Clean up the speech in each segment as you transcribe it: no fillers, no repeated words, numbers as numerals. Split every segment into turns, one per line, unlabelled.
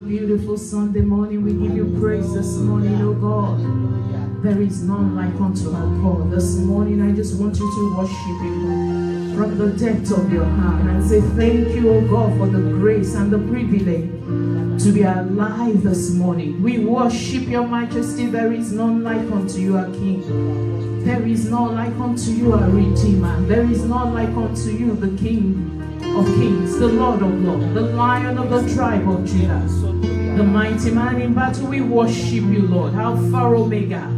Beautiful Sunday morning, we give you praise this morning, oh God. There is none like unto our God. This morning, I just want you to worship Him from the depth of your heart and say, thank you, oh God, for the grace and the privilege to be alive this morning. We worship your majesty. There is none like unto you, our King. There is none like unto you, our Redeemer. There is none like unto you, the King of kings, the Lord of lords, the Lion of the tribe of Judah, the mighty man in battle. We worship you, Lord. Alpha Omega,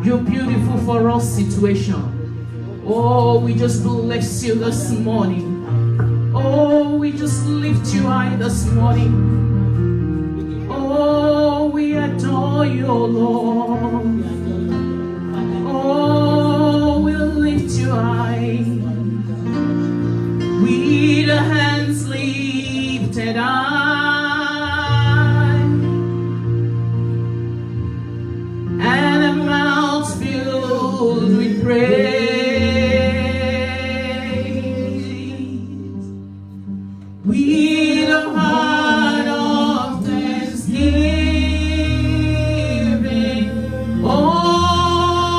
your beautiful for us situation. Oh, we just bless you this morning. Oh, we just lift you high this morning. Oh, we adore you, Lord. Oh, we'll lift you high. With the hands lifted high and a mouth filled with praise, with a heart of thanksgiving, oh,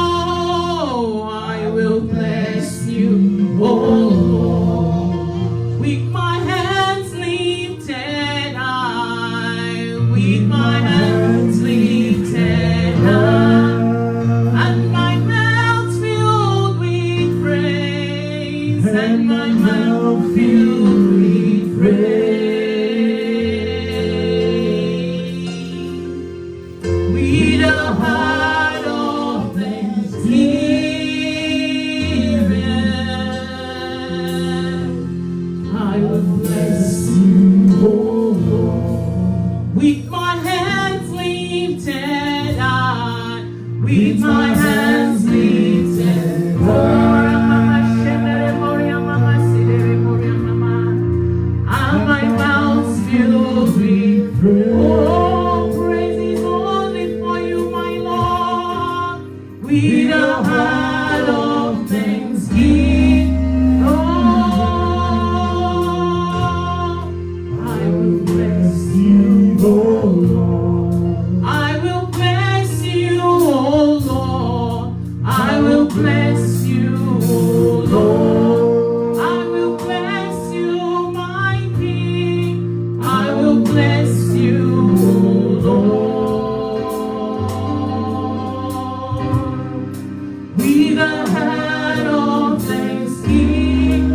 I will bless you, oh Lord. With my hands lifted high, with my hands lifted high, and my mouth filled with praise, and my mouth filled with praise, with a heart of thanksgiving, I will bless you, oh Lord. With my hands lifted high, with my hands lifted high, and my mouth filled with praise. Oh, praise is only for you, my Lord. With a heart of thanksgiving, I will bless you, oh Lord. I will bless you, oh Lord. I will bless you, my King. I will bless you, oh Lord. With a heart of thanksgiving,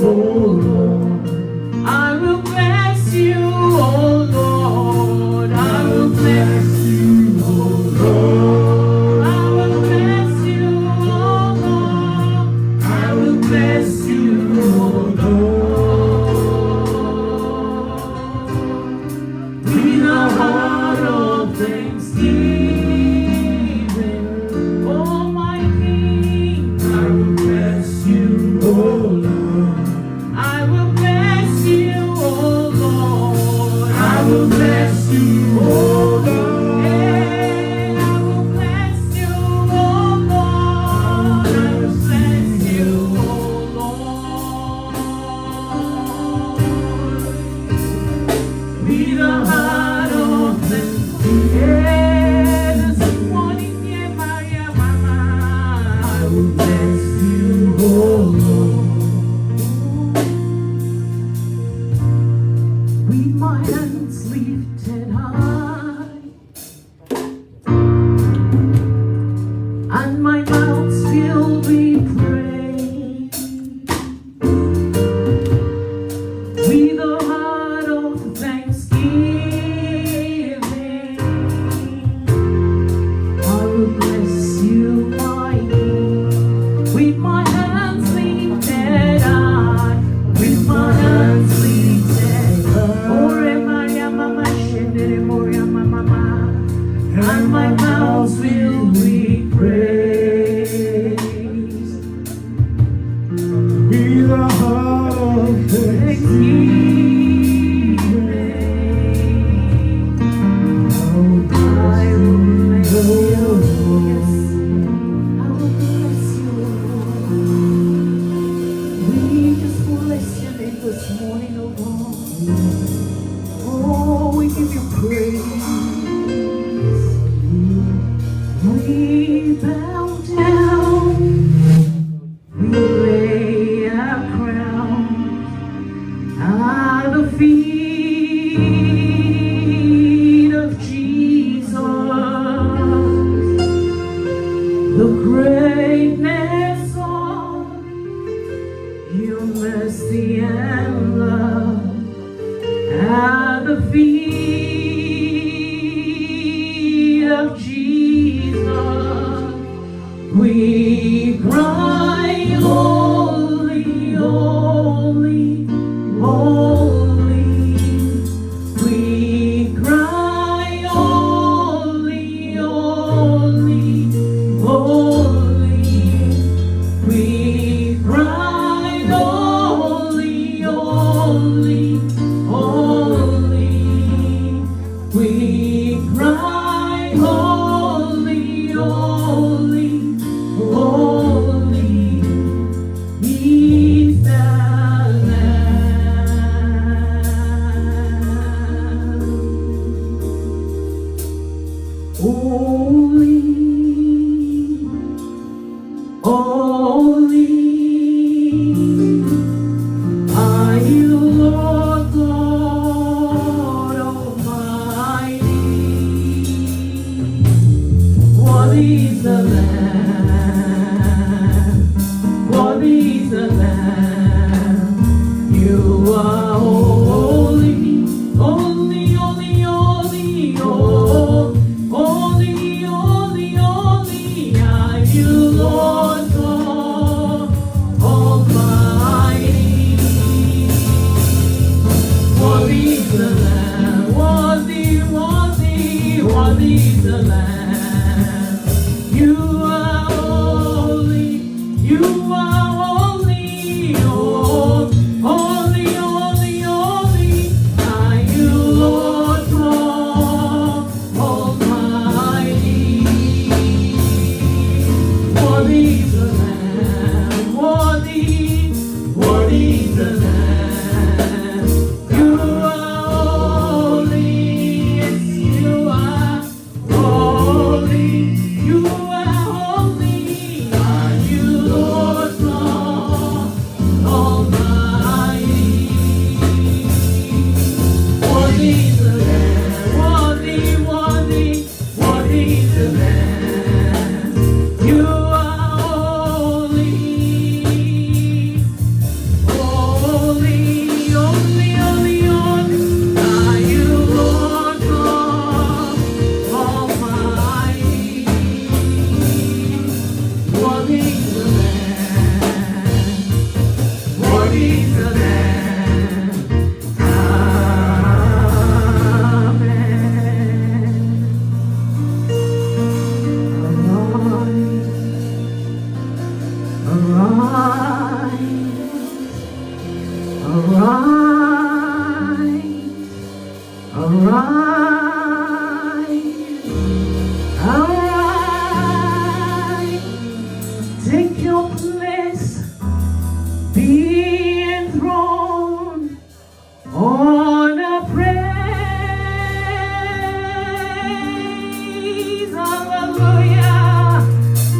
oh Lord, I will bless you, oh Lord, I will bless you, oh Lord, I will bless you, oh Lord, I will bless you, oh Lord, with a heart of thanksgiving, oh my King, I will bless you, oh Lord. I this morning, oh God. Oh, we give you praise. We bow down. We lay our crowns at the feet of Jesus. The greatness of your mercy and love at the feet of Jesus. We cry, holy, holy, holy. We cry, holy, holy, holy. We cry, holy, holy, holy. We cry, holy, holy, holy. He's the Lamb. Holy, holy are you, Lord God Almighty. What is the Lamb? What is the Lamb? You are holy, holy, holy, holy, oh, holy, holy, holy are you, Lord God Almighty. What is the Lamb? Worthy, worthy, worthy is the Lamb. You are holy, you are holy, oh, holy, holy, holy are you, Lord God Almighty. Worthy is the Lamb, worthy, worthy is the Lamb. You are holy, yes, you are holy. You are holy, are you, Lord God Almighty. Worthy is the Lamb, worthy, worthy, worthy is the Lamb. You are holy, holy, holy, holy, holy are you, Lord God Almighty. Worthy is the Lamb, worthy is the Lamb. Amen. Arise, arise, arise, take your place, be enthroned on a praise. Hallelujah,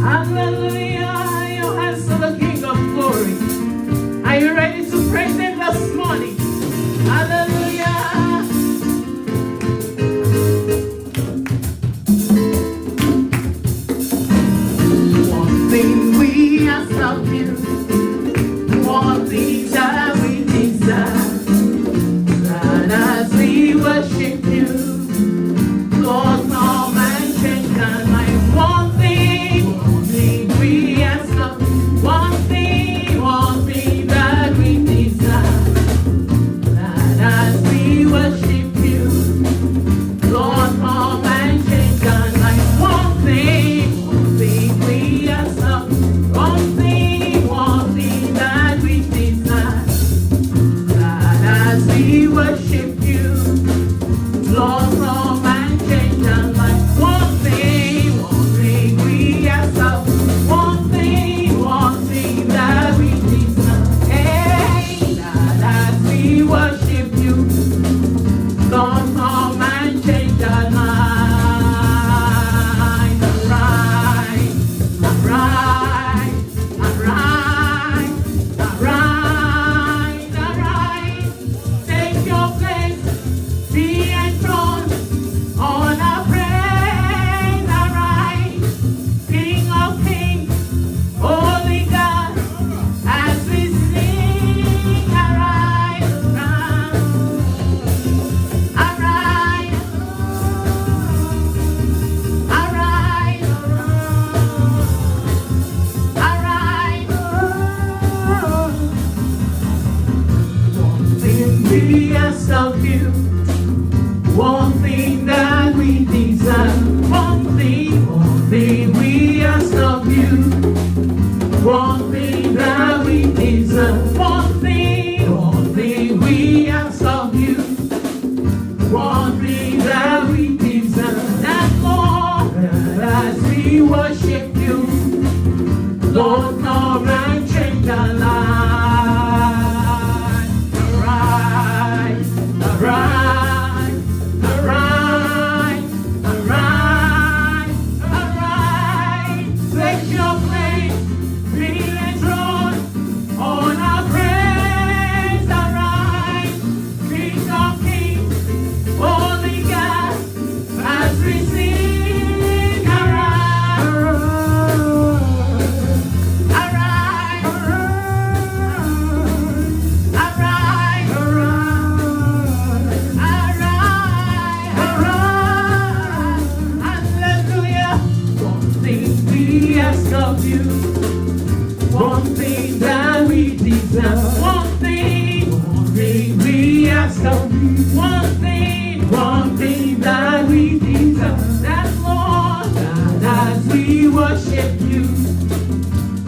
hallelujah. Your hands to the King of glory. Are you ready to praise him this morning? Hallelujah. we ask of you, one thing that we desire, one thing we ask of you, one thing that we desire, one thing we ask of you, one thing that we desire, that Lord, as we worship you, Lord, come and change our lives. Arise, arise, arise, arise, arise. Take your place, be enthroned on our praise. Arise, King of Kings, Holy God, as we sing. Arise, arise, arise, arise, hallelujah. One thing we ask of you, one thing that we desire, one thing we ask of you, one thing that we desire, that Lord, that as we worship you,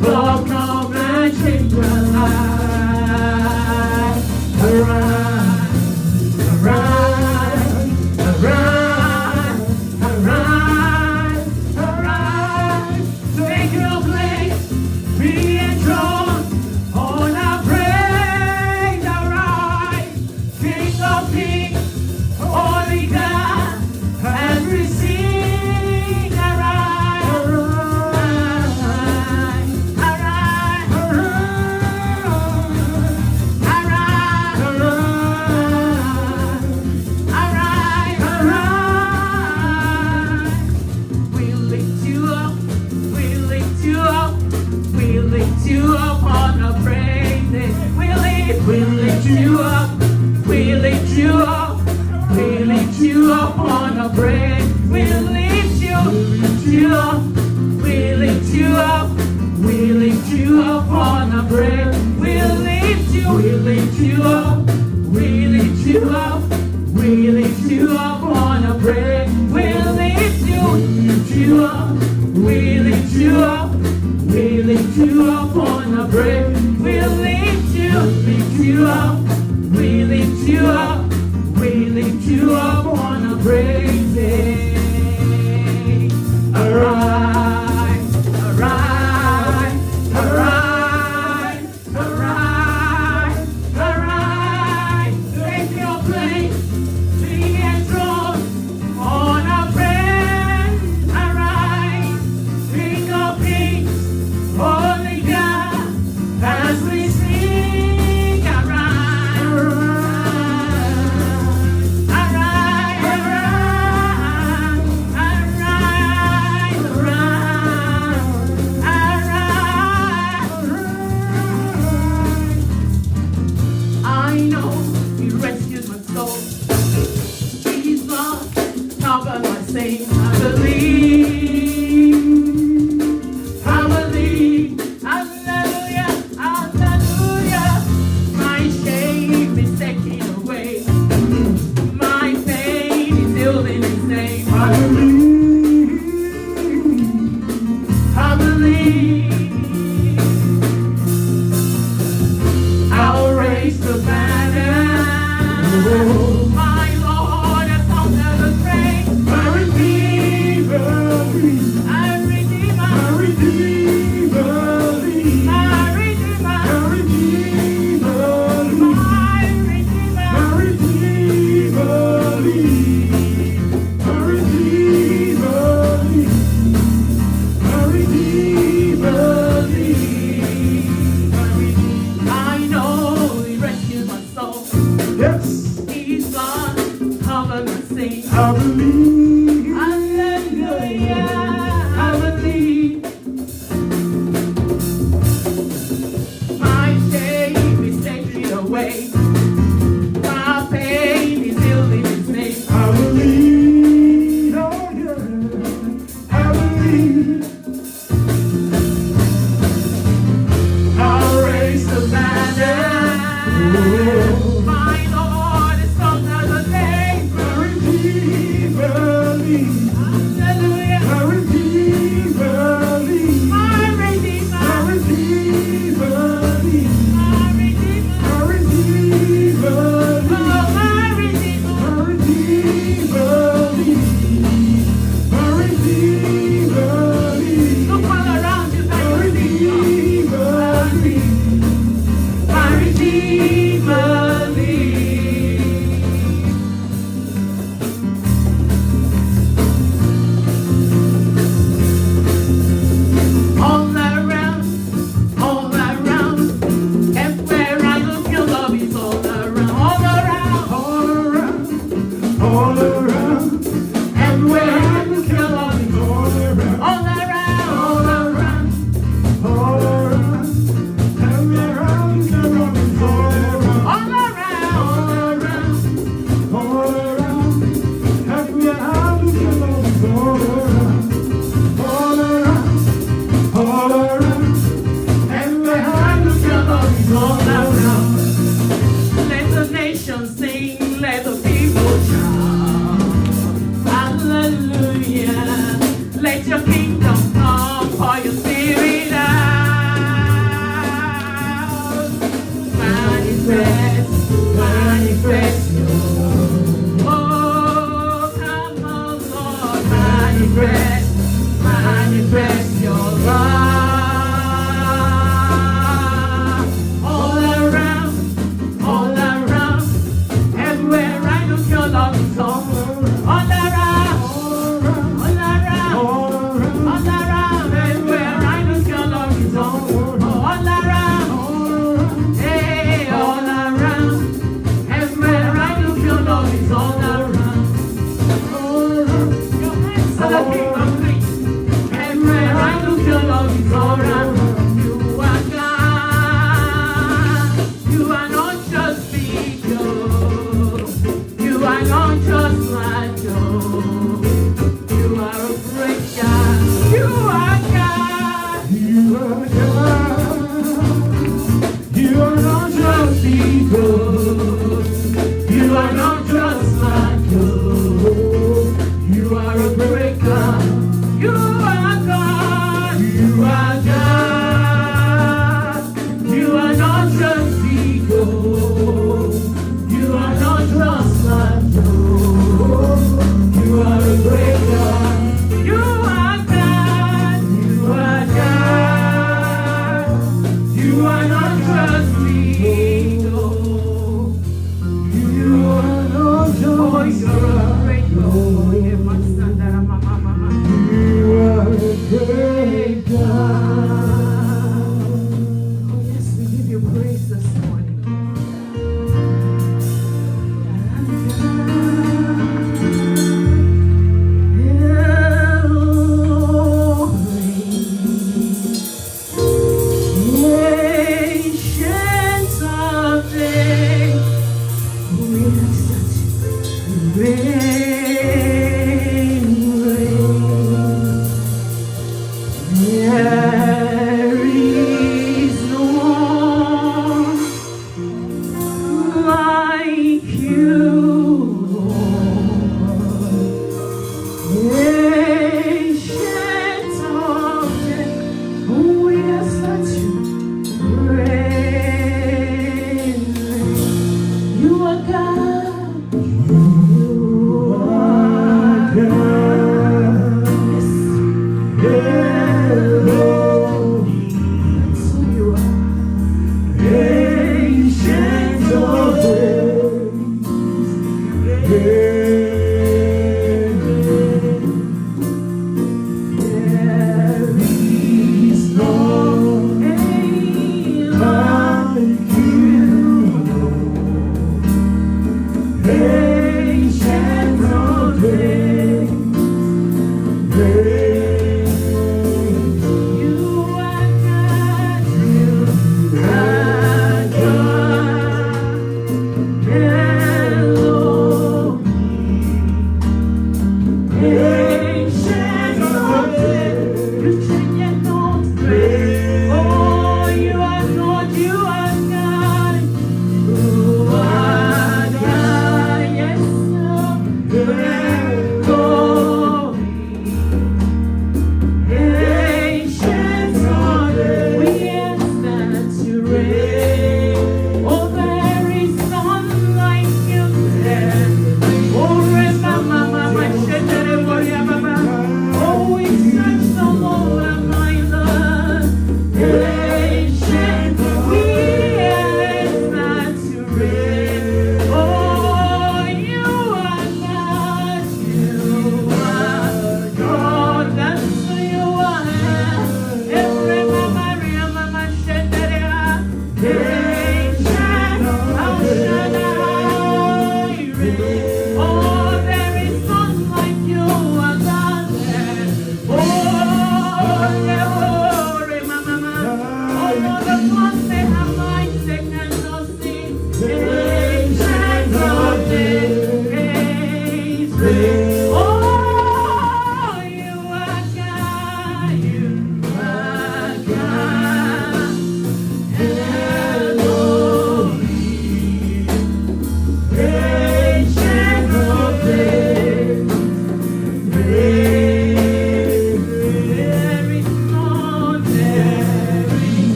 Lord, come and change our lives. Arise, arise, arise, arise, arise. Take your place, be enthroned on our praise. Arise, King of Kings, Holy God, and we sing. Arise, arise, arise, arise, arise, arise. We lift you up, we lift you up, we lift you up on our praises. We lift you up, we lift you up, we lift you up on our praise. We lift you up, we lift you up, we lift you up on our praise. We lift you up, we lift you up, we lift you up on our praise. We lift you up, we lift you up, we lift you up on our praise. We lift you up, we lift you up, we lift you up on our praises. Arise, arise, arise, arise, arise. Take your place, be enthroned on our praise. Arise, King of Kings, Holy God, as we sing. Arise, arise, arise, arise. I know He rescued my soul. His blood covered my sin. I believe, hallelujah, hallelujah. My shame is taken away. My pain is healed in His name. I believe. I'll raise the banner. My Lord has conquered the grave. My Redeemer, my Redeemer, my Redeemer, my Redeemer, my Redeemer, my Redeemer, my Redeemer, my Redeemer, I know He rescued my soul. Yes. His blood covered my sin. I believe. Hallelujah. I believe. My shame is taken away. My pain is healed in His name. I believe. Oh yeah. I believe. I'll raise the banner. My Lord.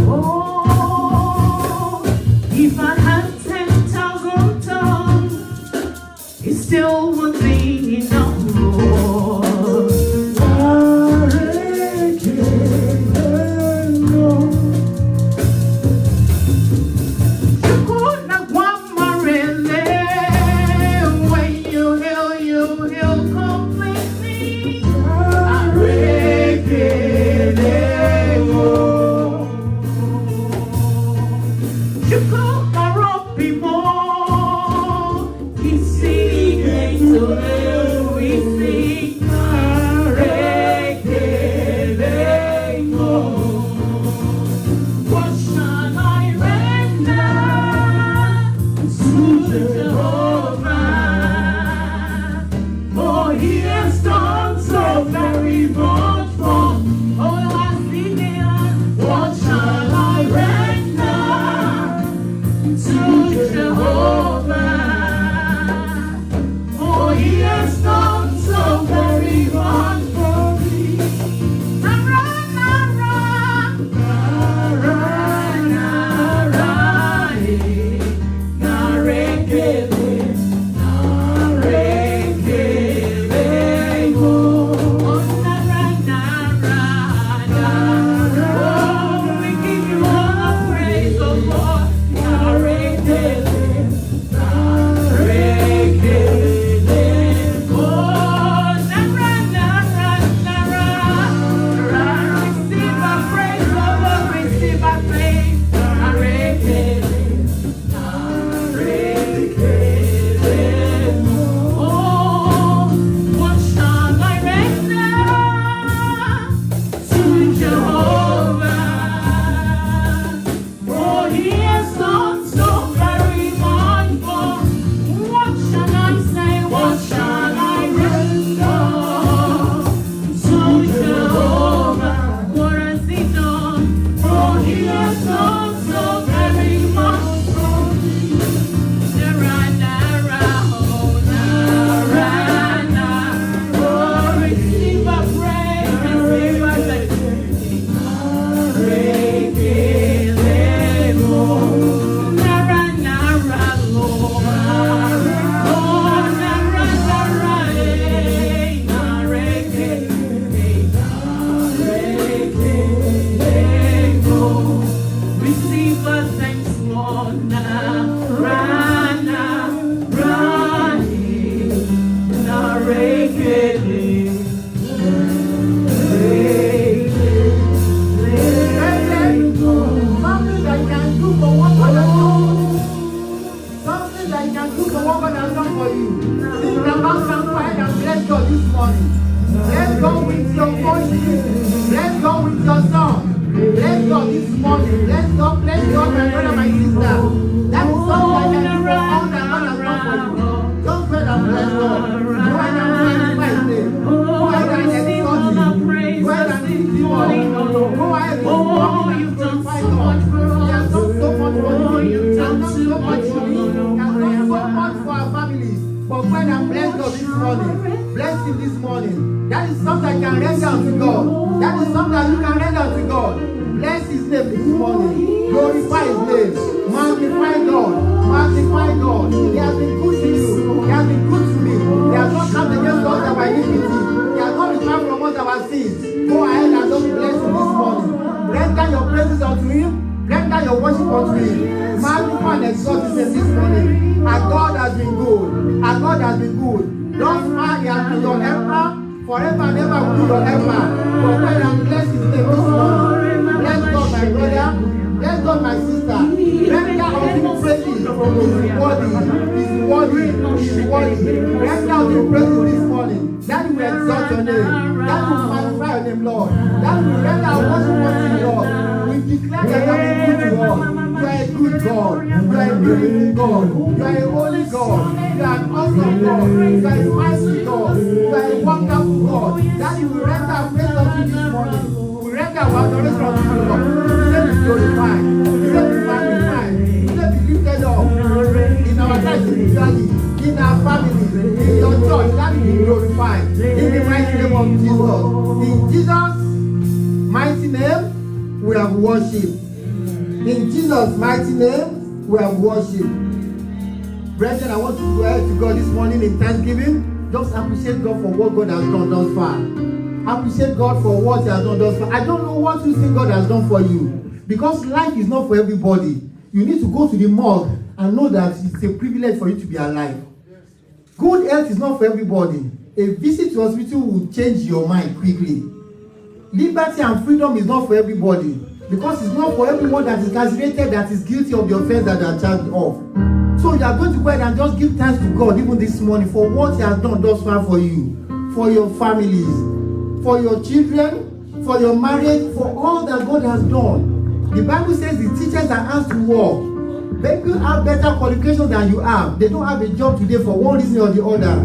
Oh, if I had 10,000 tongues, it still would be enough, Lord.
mighty name, we have worship. In Jesus' mighty name, we have worship. Brethren, I want to go ahead to God this morning in thanksgiving. Just appreciate God for what God has done thus far. Appreciate God for what He has done thus far. I don't know what you think God has done for you, because life is not for everybody. You need to go to the morgue and know that it's a privilege for you to be alive. Good health is not for everybody. A visit to hospital will change your mind quickly. Liberty and freedom is not for everybody, because it's not for everyone that is incarcerated that is guilty of the offense that they are charged of. So you are going to go ahead and just give thanks to God even this morning for what He has done thus far for you, for your families, for your children, for your marriage, for all that God has done. The Bible says the teachers are asked to work. People have better qualifications than you have. They don't have a job today for one reason or the other.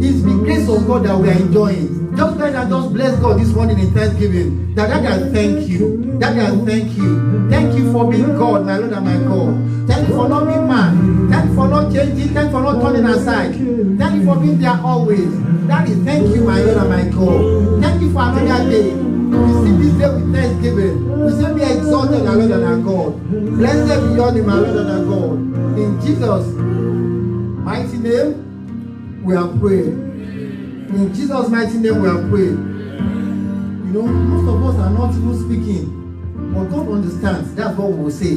It's the grace of God that we are enjoying. Just go ahead and just bless God this morning in thanksgiving. Daddy, I thank you. Daddy, I thank you. Thank you for being God, my Lord and my God. Thank you for not being man. Thank you for not changing. Thank you for not turning aside. Thank you for being there always. Daddy, thank you, my Lord and my God. Thank you for another day. Receive this day with thanksgiving. We say be exalted, our Lord and our God. Blessed be your name, our Lord and our God. In Jesus' mighty name, we are praying. In Jesus' mighty name, we are praying. You know, most of us are not even speaking, but don't understand. That's what we will say.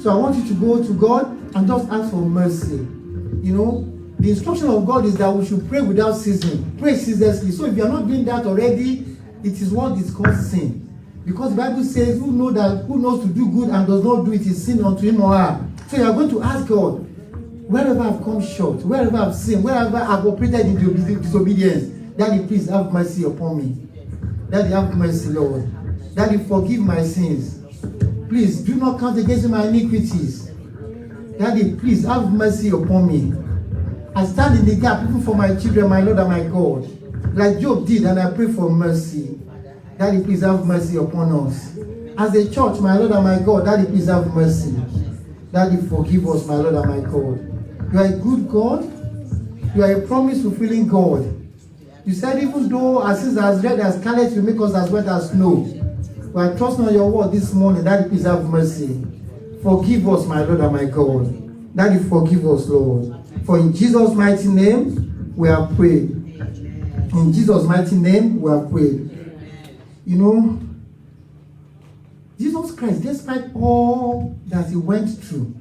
So I want you to go to God and just ask for mercy. You know, the instruction of God is that we should pray without ceasing. Pray ceaselessly. So if you are not doing that already, it is what is called sin. Because the Bible says, who knows to do good and does not do it is sin unto him or her. So you are going to ask God, wherever I've come short, wherever I've sinned, wherever I've operated in disobedience, Daddy, please have mercy upon me. Daddy, have mercy, Lord. Daddy, forgive my sins. Please do not count against my iniquities. Daddy, please have mercy upon me. I stand in the gap even for my children, my Lord and my God. Like Job did, and I pray for mercy. Daddy, please have mercy upon us. As a church, my Lord and my God, Daddy, please have mercy. Daddy, forgive us, my Lord and my God. You are a good God. You are a promise-fulfilling God. You said even though our sins are as red as scarlet, you make us as white as snow. We are trusting on your word this morning. Daddy, please have mercy. Forgive us, my Lord and my God. Daddy, forgive us, Lord. For in Jesus' mighty name, we are prayed. In Jesus' mighty name, we are prayed. You know, Jesus Christ, despite all that he went through,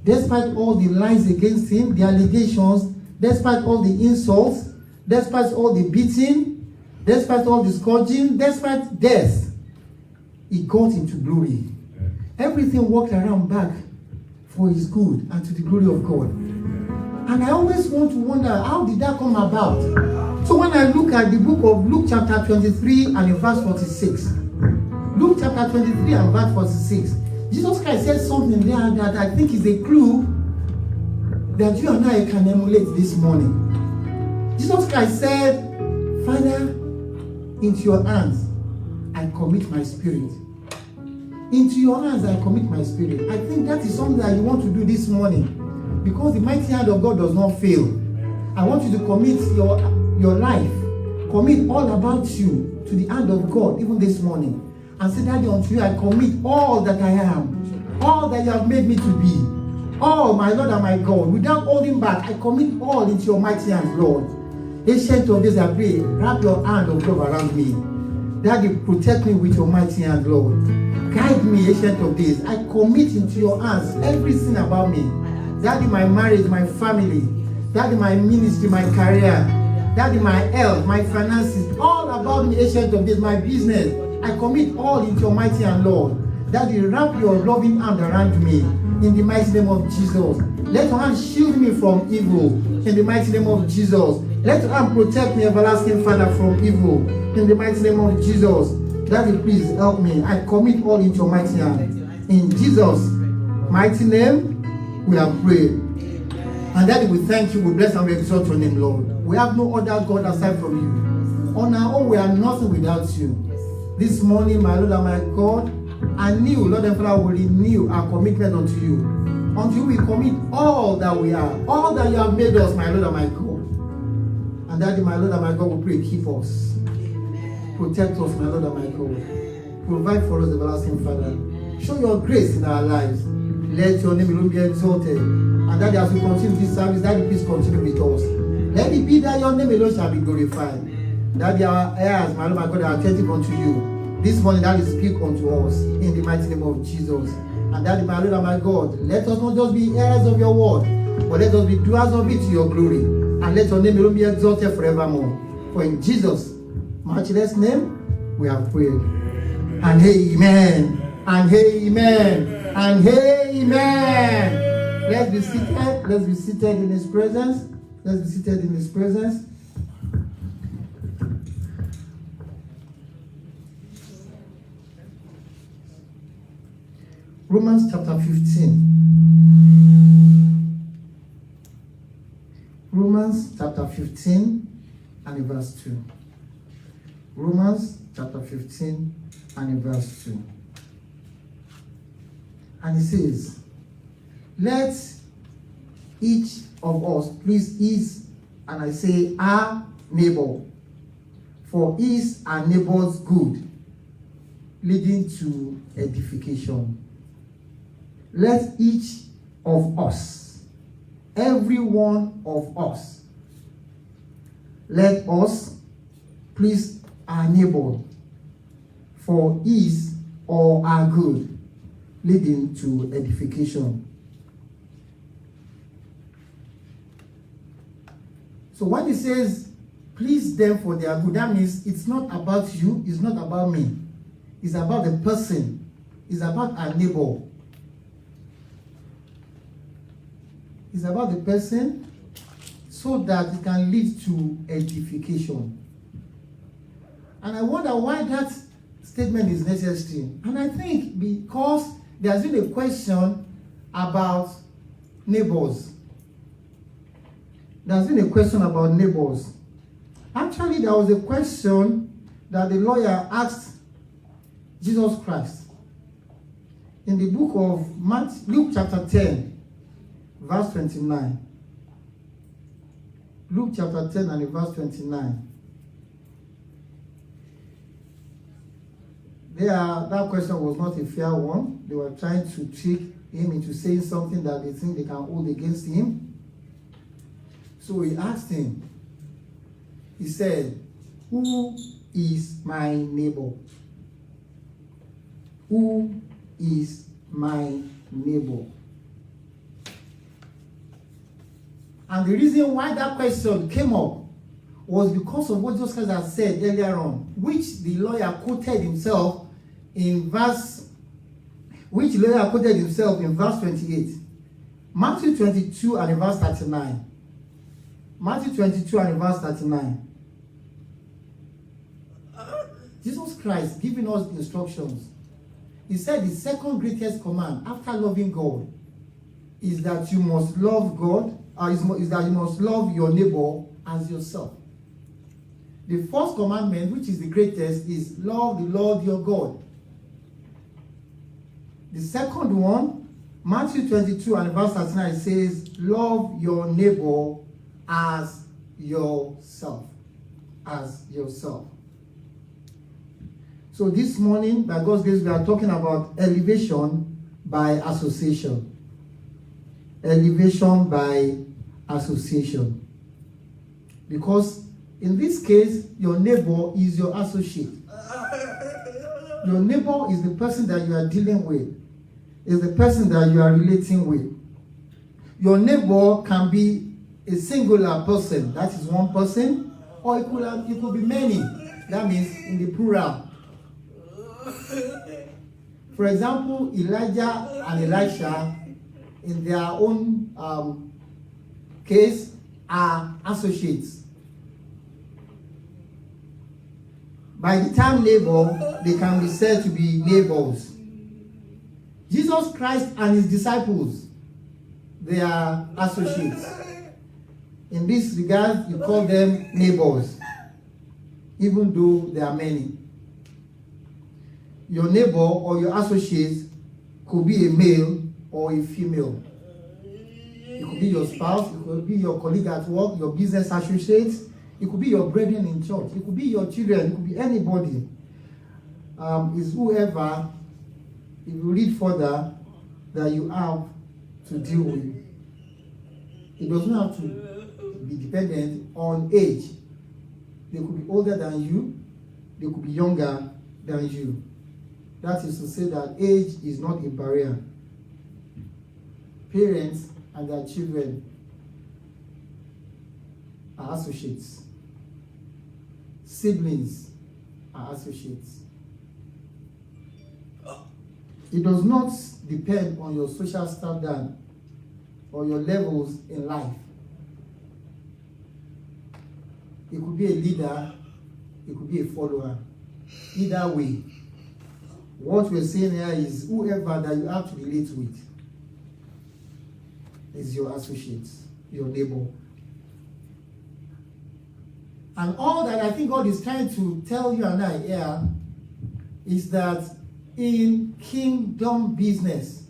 despite all the lies against him, the allegations, despite all the insults, despite all the beating, despite all the scourging, despite death, he got into glory. Everything worked around back for his good and to the glory of God. And I always want to wonder, how did that come about? So when I look at the book of Luke chapter 23 and in verse 46, Luke chapter 23 and verse 46, Jesus Christ said something there that I think is a clue that you and I can emulate this morning. Jesus Christ said, Father, into your hands I commit my spirit. Into your hands I commit my spirit. I think that is something that you want to do this morning, because the mighty hand of God does not fail. I want you to commit your life, commit all about you to the hand of God even this morning, and say, Daddy, unto you I commit all that I am, all that you have made me to be, all, my Lord and my God, without holding back. I commit all into your mighty hands, Lord. Ancient of days, I pray, wrap your hand of love around me. Daddy, protect me with your mighty hand, Lord. Guide me, Ancient of days. I commit into your hands everything about me. Daddy, my marriage, my family. Daddy, my ministry, my career. Daddy, my health, my finances. All about me, Ancient of days, my business. I commit all into your mighty hand, Lord. Daddy, wrap your loving hand around me. In the mighty name of Jesus. Let your hand shield me from evil. In the mighty name of Jesus. Let your hand protect me, everlasting Father, from evil. In the mighty name of Jesus. Daddy, please help me. I commit all into your mighty hand. In Jesus' mighty name, we have prayed. And Daddy, we thank you. We bless and we exalt your name, Lord. We have no other God aside from you. On our own, we are nothing without you. This morning, my Lord and my God, I knew, Lord and Father, will renew our commitment unto you. Unto you we commit all that we are, all that you have made us, my Lord and my God. And Daddy, my Lord and my God, we pray, keep us. Protect us, my Lord and my God. Provide for us, everlasting Father. Show your grace in our lives. Let your name alone be exalted. And that as we continue this service, that please continue with us. Let it be that your name alone shall be glorified. That our ears, my Lord, my God, are attentive unto you. This morning, that is speak unto us in the mighty name of Jesus. And that, my Lord and my God, let us not just be hearers of your word, but let us be doers of it to your glory. And let your name alone be exalted forevermore. For in Jesus' matchless name, we have prayed. And amen. And amen. And amen. Let's be seated. Let's be seated in his presence. Let's be seated in his presence. Romans chapter 15. Romans chapter 15 and verse 2. Romans chapter 15 and verse 2. And it says, let each of us please his, and I say our neighbor, for is our neighbor's good, leading to edification. Let each of us, every one of us, let us please our neighbor, for his or our good, leading to edification. So when it says, please them for their good, that means it's not about you, it's not about me. It's about the person. It's about our neighbor. It's about the person so that it can lead to edification. And I wonder why that statement is necessary. And I think because there's been a question about neighbors. There's been a question about neighbors. Actually, there was a question that the lawyer asked Jesus Christ in the book of Luke chapter 10. Verse 29. Luke chapter 10 and verse 29. That question was not a fair one. They were trying to trick him into saying something that they think they can hold against him. So he asked him, he said, who is my neighbor? Who is my neighbor? And the reason why that question came up was because of what Jesus Christ had said earlier on, which the lawyer quoted himself in verse 28. Matthew 22 and verse 39. Matthew 22 and verse 39. Jesus Christ giving us instructions. He said the second greatest command after loving God is that you must love God, is that you must love your neighbor as yourself. The first commandment, which is the greatest, is love the Lord your God. The second one, Matthew 22 and verse 39, says, love your neighbor as yourself. As yourself. So this morning, by God's grace, we are talking about elevation by association. Elevation by association. Because in this case, your neighbor is your associate. Your neighbor is the person that you are dealing with. Is the person that you are relating with. Your neighbor can be a singular person, that is one person, or it could be many. That means in the plural. For example, Elijah and Elisha, in their own case, are associates. By the term neighbor, they can be said to be neighbors. Jesus Christ and his disciples, they are associates. In this regard, you call them neighbors, even though there are many. Your neighbor or your associate could be a male or a female. It could be your spouse, it could be your colleague at work, your business associates, it could be your brethren in church, it could be your children, it could be anybody. is whoever, if you read further, that you have to deal with. It does not have to be dependent on age. They could be older than you, they could be younger than you. That is to say that age is not a barrier. Parents and their children are associates. Siblings are associates. It does not depend on your social standard or your levels in life. It could be a leader, it could be a follower. Either way, what we're saying here is whoever that you have to relate with is your associate, your neighbor. And all that I think God is trying to tell you and I here is that in kingdom business,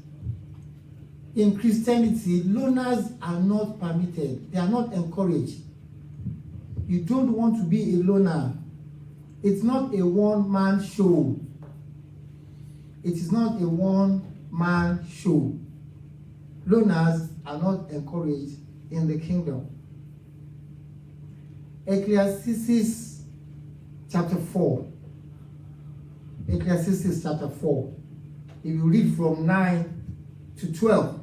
in Christianity, loners are not permitted. They are not encouraged. You don't want to be a loner. It's not a one-man show. It is not a one-man show. Loners are not encouraged in the kingdom. Ecclesiastes chapter 4. Ecclesiastes chapter 4. If you read from 9 to 12.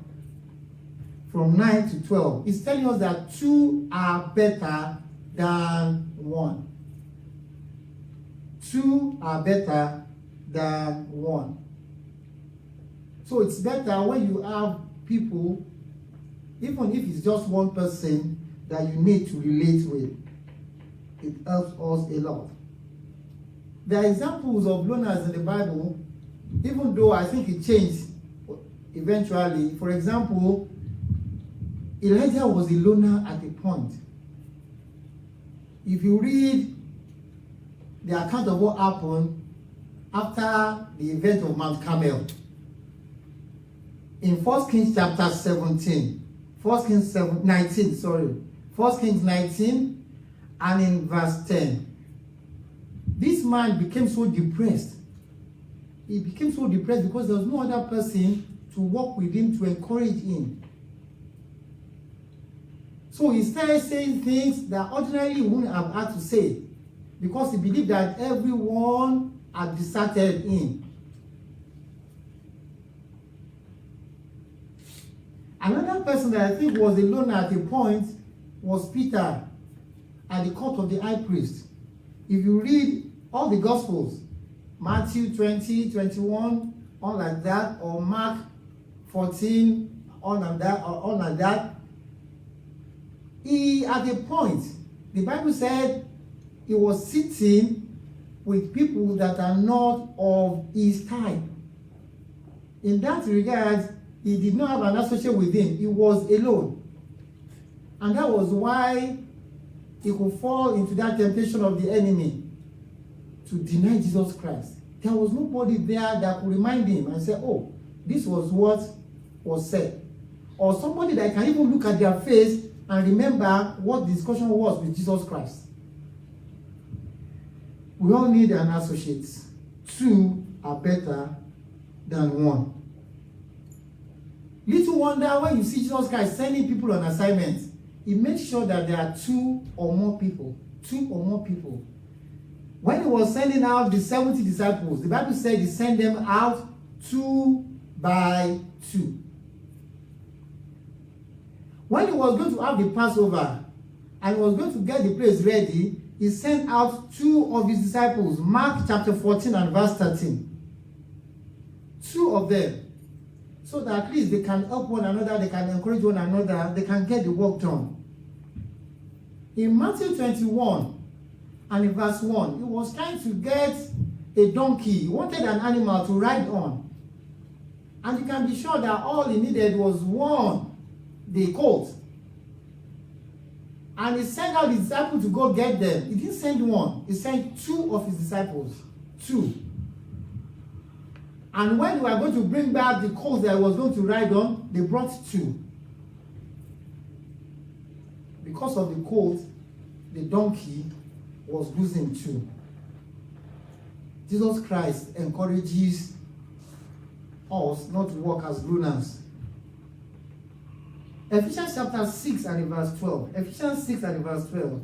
From 9 to 12. It's telling us that two are better than one. Two are better than one. So it's better when you have people, even if it's just one person that you need to relate with. It helps us a lot. There are examples of loners in the Bible, even though I think it changed eventually. For example, Elijah was a loner at a point. If you read the account of what happened after the event of Mount Carmel, in 1 Kings chapter 17, 1 Kings 19, and in verse 10, this man became so depressed. He became so depressed because there was no other person to walk with him, to encourage him. So he started saying things that ordinarily he wouldn't have had to say, because he believed that everyone had deserted him. Another person that I think was a loner at a point was Peter at the court of the high priest. If you read all the Gospels, Matthew 20, 21, all like that, or Mark 14, all like that, he, at a point, the Bible said he was sitting with people that are not of his type. In that regard, he did not have an associate with him. He was alone. And that was why he could fall into that temptation of the enemy to deny Jesus Christ. There was nobody there that could remind him and say, oh, this was what was said. Or somebody that can even look at their face and remember what the discussion was with Jesus Christ. We all need an associate. Two are better than one. Little wonder when you see Jesus Christ sending people on assignments, he makes sure that there are two or more people. Two or more people. When he was sending out the 70 disciples, the Bible said he sent them out 2 by 2. When he was going to have the Passover and he was going to get the place ready, he sent out 2 of his disciples. Mark chapter 14 and verse 13. 2 of them. So that at least they can help one another, they can encourage one another, they can get the work done. In Matthew 21 and in verse 1, he was trying to get a donkey. He wanted an animal to ride on. And you can be sure that all he needed was one, the colt. And he sent out his disciples to go get them. He didn't send one. He sent 2 of his disciples. 2. And when they were going to bring back the colt that he was going to ride on, they brought 2. Because of the colt, the donkey was losing 2. Jesus Christ encourages us not to walk as loners. Ephesians chapter 6 and verse 12. Ephesians 6 and verse 12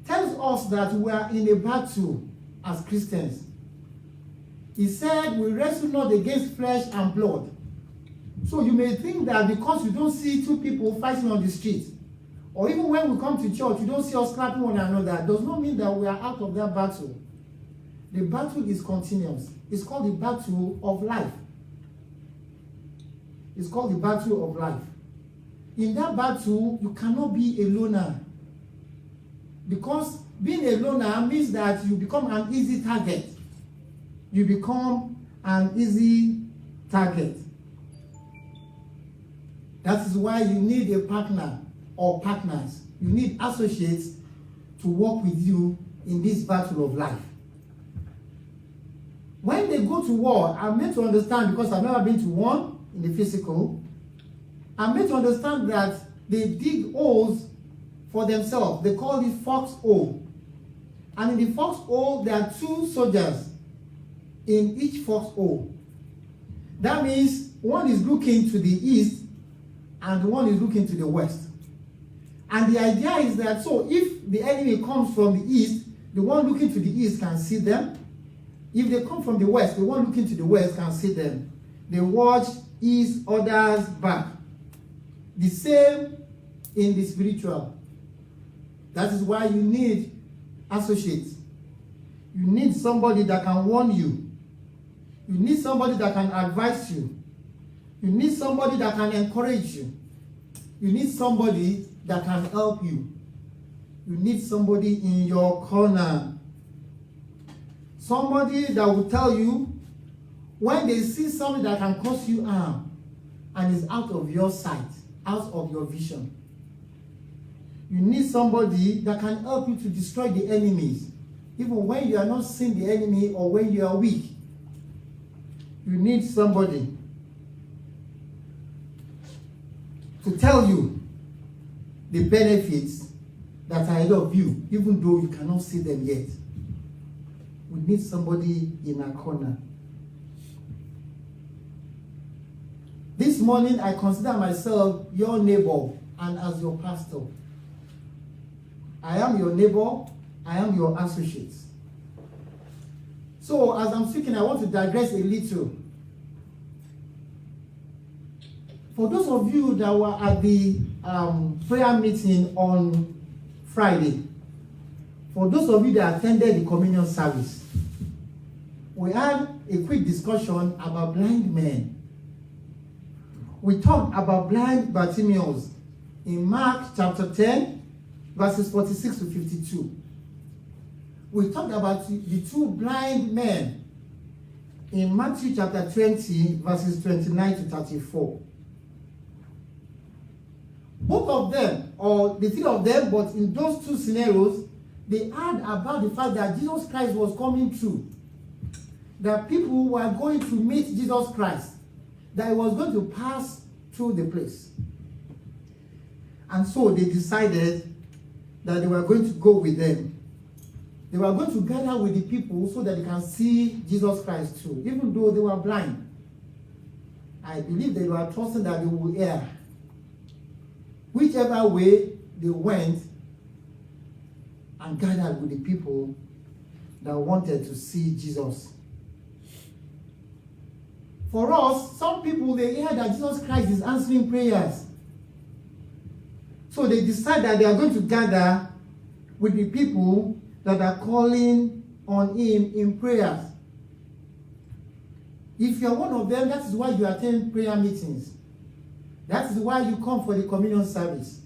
tells us that we are in a battle as Christians. He said, we wrestle not against flesh and blood. So you may think that because you don't see two people fighting on the street, or even when we come to church, you don't see us clapping one another, does not mean that we are out of that battle. The battle is continuous. It's called the battle of life. It's called the battle of life. In that battle, you cannot be a loner. Because being a loner means that you become an easy target. You become an easy target. That is why you need a partner or partners. You need associates to work with you in this battle of life. When they go to war, I'm meant to understand, because I've never been to one in the physical, I'm meant to understand that they dig holes for themselves. They call it foxhole. And in the foxhole, there are two soldiers in each foxhole. That means one is looking to the east and one is looking to the west. And the idea is that, so if the enemy comes from the east, the one looking to the east can see them. If they come from the west, the one looking to the west can see them. They watch east, others back. The same in the spiritual. That is why you need associates. You need somebody that can warn you. You need somebody that can advise you. You need somebody that can encourage you. You need somebody that can help you. You need somebody in your corner. Somebody that will tell you when they see something that can cause you harm and is out of your sight, out of your vision. You need somebody that can help you to destroy the enemies, even when you are not seeing the enemy or when you are weak. You need somebody to tell you the benefits that are ahead of you, even though you cannot see them yet. We need somebody in our corner. This morning, I consider myself your neighbor and as your pastor. I am your neighbor. I am your associate. So, as I'm speaking, I want to digress a little. For those of you that were at the prayer meeting on Friday, for those of you that attended the communion service, we had a quick discussion about blind men. We talked about blind Bartimaeus in Mark chapter 10, verses 46 to 52. We talked about the two blind men in Matthew chapter 20, verses 29 to 34. Both of them, or the three of them, but in those two scenarios, they heard about the fact that Jesus Christ was coming true. That people were going to meet Jesus Christ. That he was going to pass through the place. And so they decided that they were going to go with them. They were going to gather with the people so that they can see Jesus Christ too, even though they were blind. I believe they were trusting that they would hear. Whichever way they went and gathered with the people that wanted to see Jesus. For us, some people, they hear that Jesus Christ is answering prayers. So they decide that they are going to gather with the people that are calling on him in prayers. If you're one of them, that is why you attend prayer meetings. That is why you come for the communion service.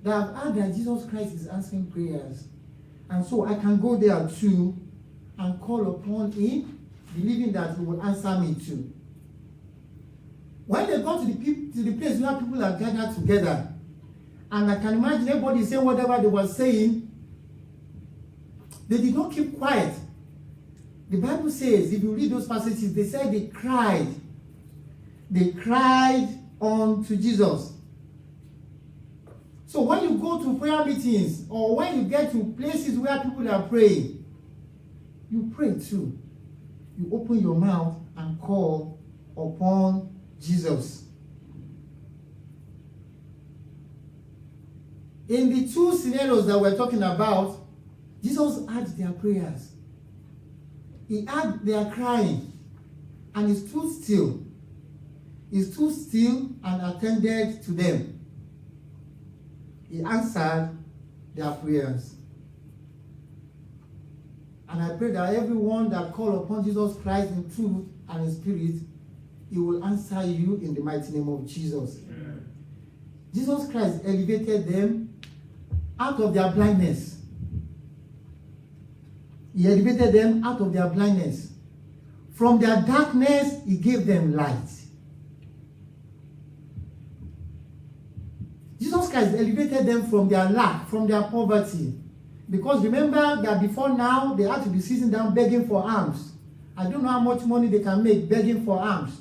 That I've heard that Jesus Christ is answering prayers. And so I can go there too and call upon him, believing that he will answer me too. When they go to the place where people are gathered together, and I can imagine everybody saying whatever they were saying, they did not keep quiet. The Bible says, if you read those passages, they said they cried. They cried unto Jesus. So when you go to prayer meetings, or when you get to places where people are praying, you pray too. You open your mouth and call upon Jesus. In the two scenarios that we're talking about, Jesus heard their prayers. He heard their crying, and he stood still. He stood still and attended to them. He answered their prayers. And I pray that everyone that calls upon Jesus Christ in truth and in spirit, he will answer you in the mighty name of Jesus. Amen. Jesus Christ elevated them out of their blindness. He elevated them out of their blindness. From their darkness, he gave them light. Jesus Christ elevated them from their lack, from their poverty. Because remember that before now, they had to be sitting down begging for alms. I don't know how much money they can make begging for alms.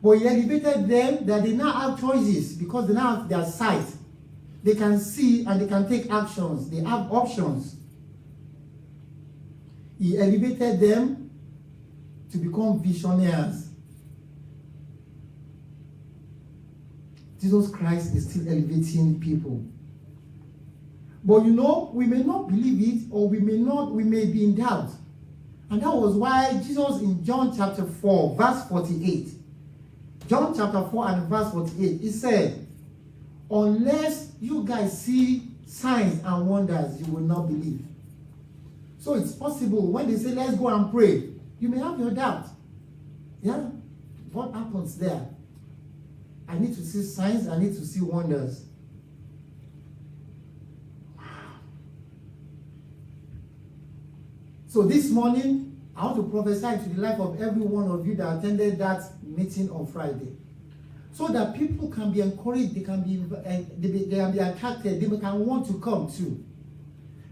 But he elevated them that they now have choices because they now have their sight. They can see and they can take actions. They have options. He elevated them to become visionaries. Jesus Christ is still elevating people. But you know, we may not believe it, or we may be in doubt. And that was why Jesus in John chapter 4, verse 48. John chapter 4 and verse 48, he said, unless you guys see signs and wonders, you will not believe. So it's possible when they say, let's go and pray, you may have your doubt. Yeah? What happens there? I need to see signs, I need to see wonders. So this morning, I want to prophesy to the life of every one of you that attended that meeting on Friday. So that people can be encouraged, they can be attracted, they can want to come too.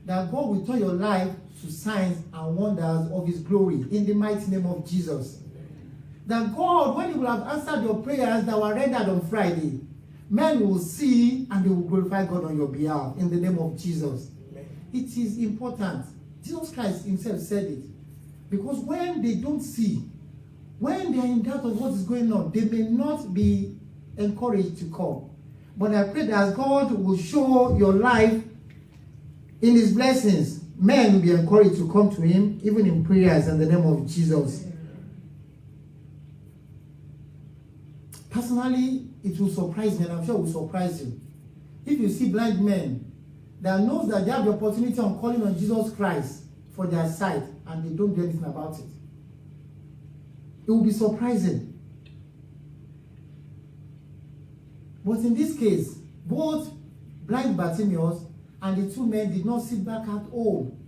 That God will turn your life to signs and wonders of his glory in the mighty name of Jesus. That God, when he will have answered your prayers that were rendered on Friday, men will see and they will glorify God on your behalf in the name of Jesus. Amen. It is important. Jesus Christ himself said it. Because when they don't see, when they are in doubt of what is going on, they may not be encouraged to come. But I pray that as God will show your life in his blessings, men will be encouraged to come to him, even in prayers in the name of Jesus. Personally, it will surprise me, and I'm sure it will surprise you. If you see blind men that knows that they have the opportunity on calling on Jesus Christ for their sight, and they don't do anything about it, it will be surprising. But in this case, both blind Bartimaeus and the two men did not sit back at home.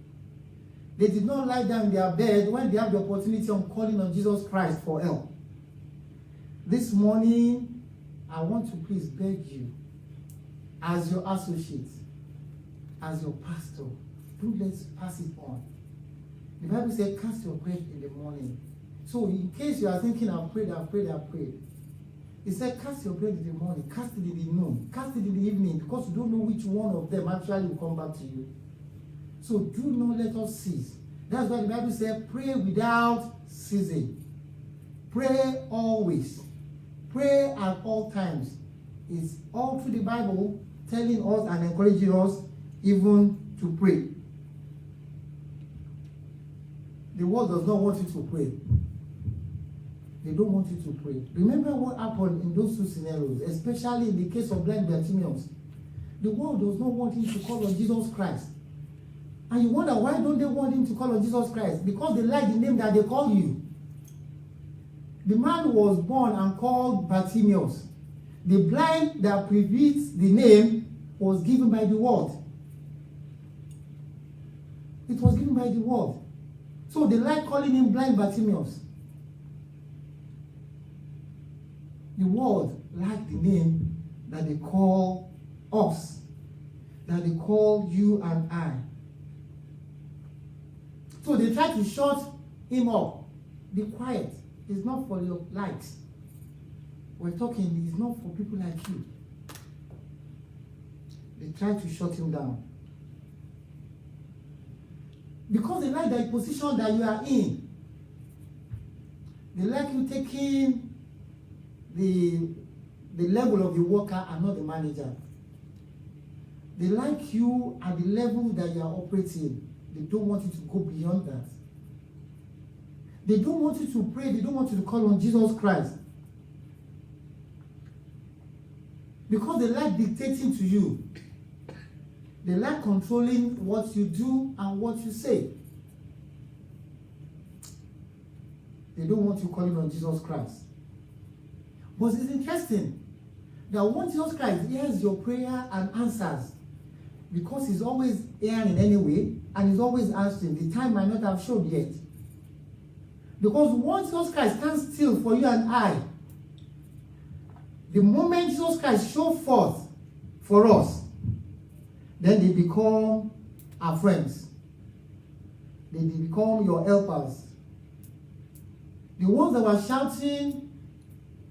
They did not lie down in their bed when they have the opportunity on calling on Jesus Christ for help. This morning, I want to please beg you, as your associate, as your pastor, do let's pass it on. The Bible says, cast your bread in the morning. So in case you are thinking, I've prayed. It said, cast your bread in the morning, cast it in the noon, cast it in the evening, because you don't know which one of them actually will come back to you. So do not let us cease. That's why the Bible said, pray without ceasing. Pray always. Pray at all times. It's all through the Bible telling us and encouraging us even to pray. The world does not want you to pray. They don't want you to pray. Remember what happened in those two scenarios, especially in the case of blind Bartimaeus. The world does not want him to call on Jesus Christ. And you wonder, why don't they want him to call on Jesus Christ? Because they like the name that they call you. The man was born and called Bartimaeus. The blind that prefix the name was given by the world. It was given by the world. So they like calling him blind Bartimaeus. The world like the name that they call us, that they call you and I. So they try to shut him up. Be quiet. It's not for your likes. We're talking, it's not for people like you. They try to shut him down. Because they like the position that you are in. They like you taking the level of the worker and not the manager. They like you at the level that you are operating. They don't want you to go beyond that. They don't want you to pray. They don't want you to call on Jesus Christ. Because they like dictating to you. They like controlling what you do and what you say. They don't want you calling on Jesus Christ. But it's interesting that when Jesus Christ hears your prayer and answers, because he's always hearing in any way and he's always answering, the time might not have showed yet. Because once Jesus Christ stands still for you and I, the moment Jesus Christ shows forth for us, then they become our friends. They become your helpers. The ones that were shouting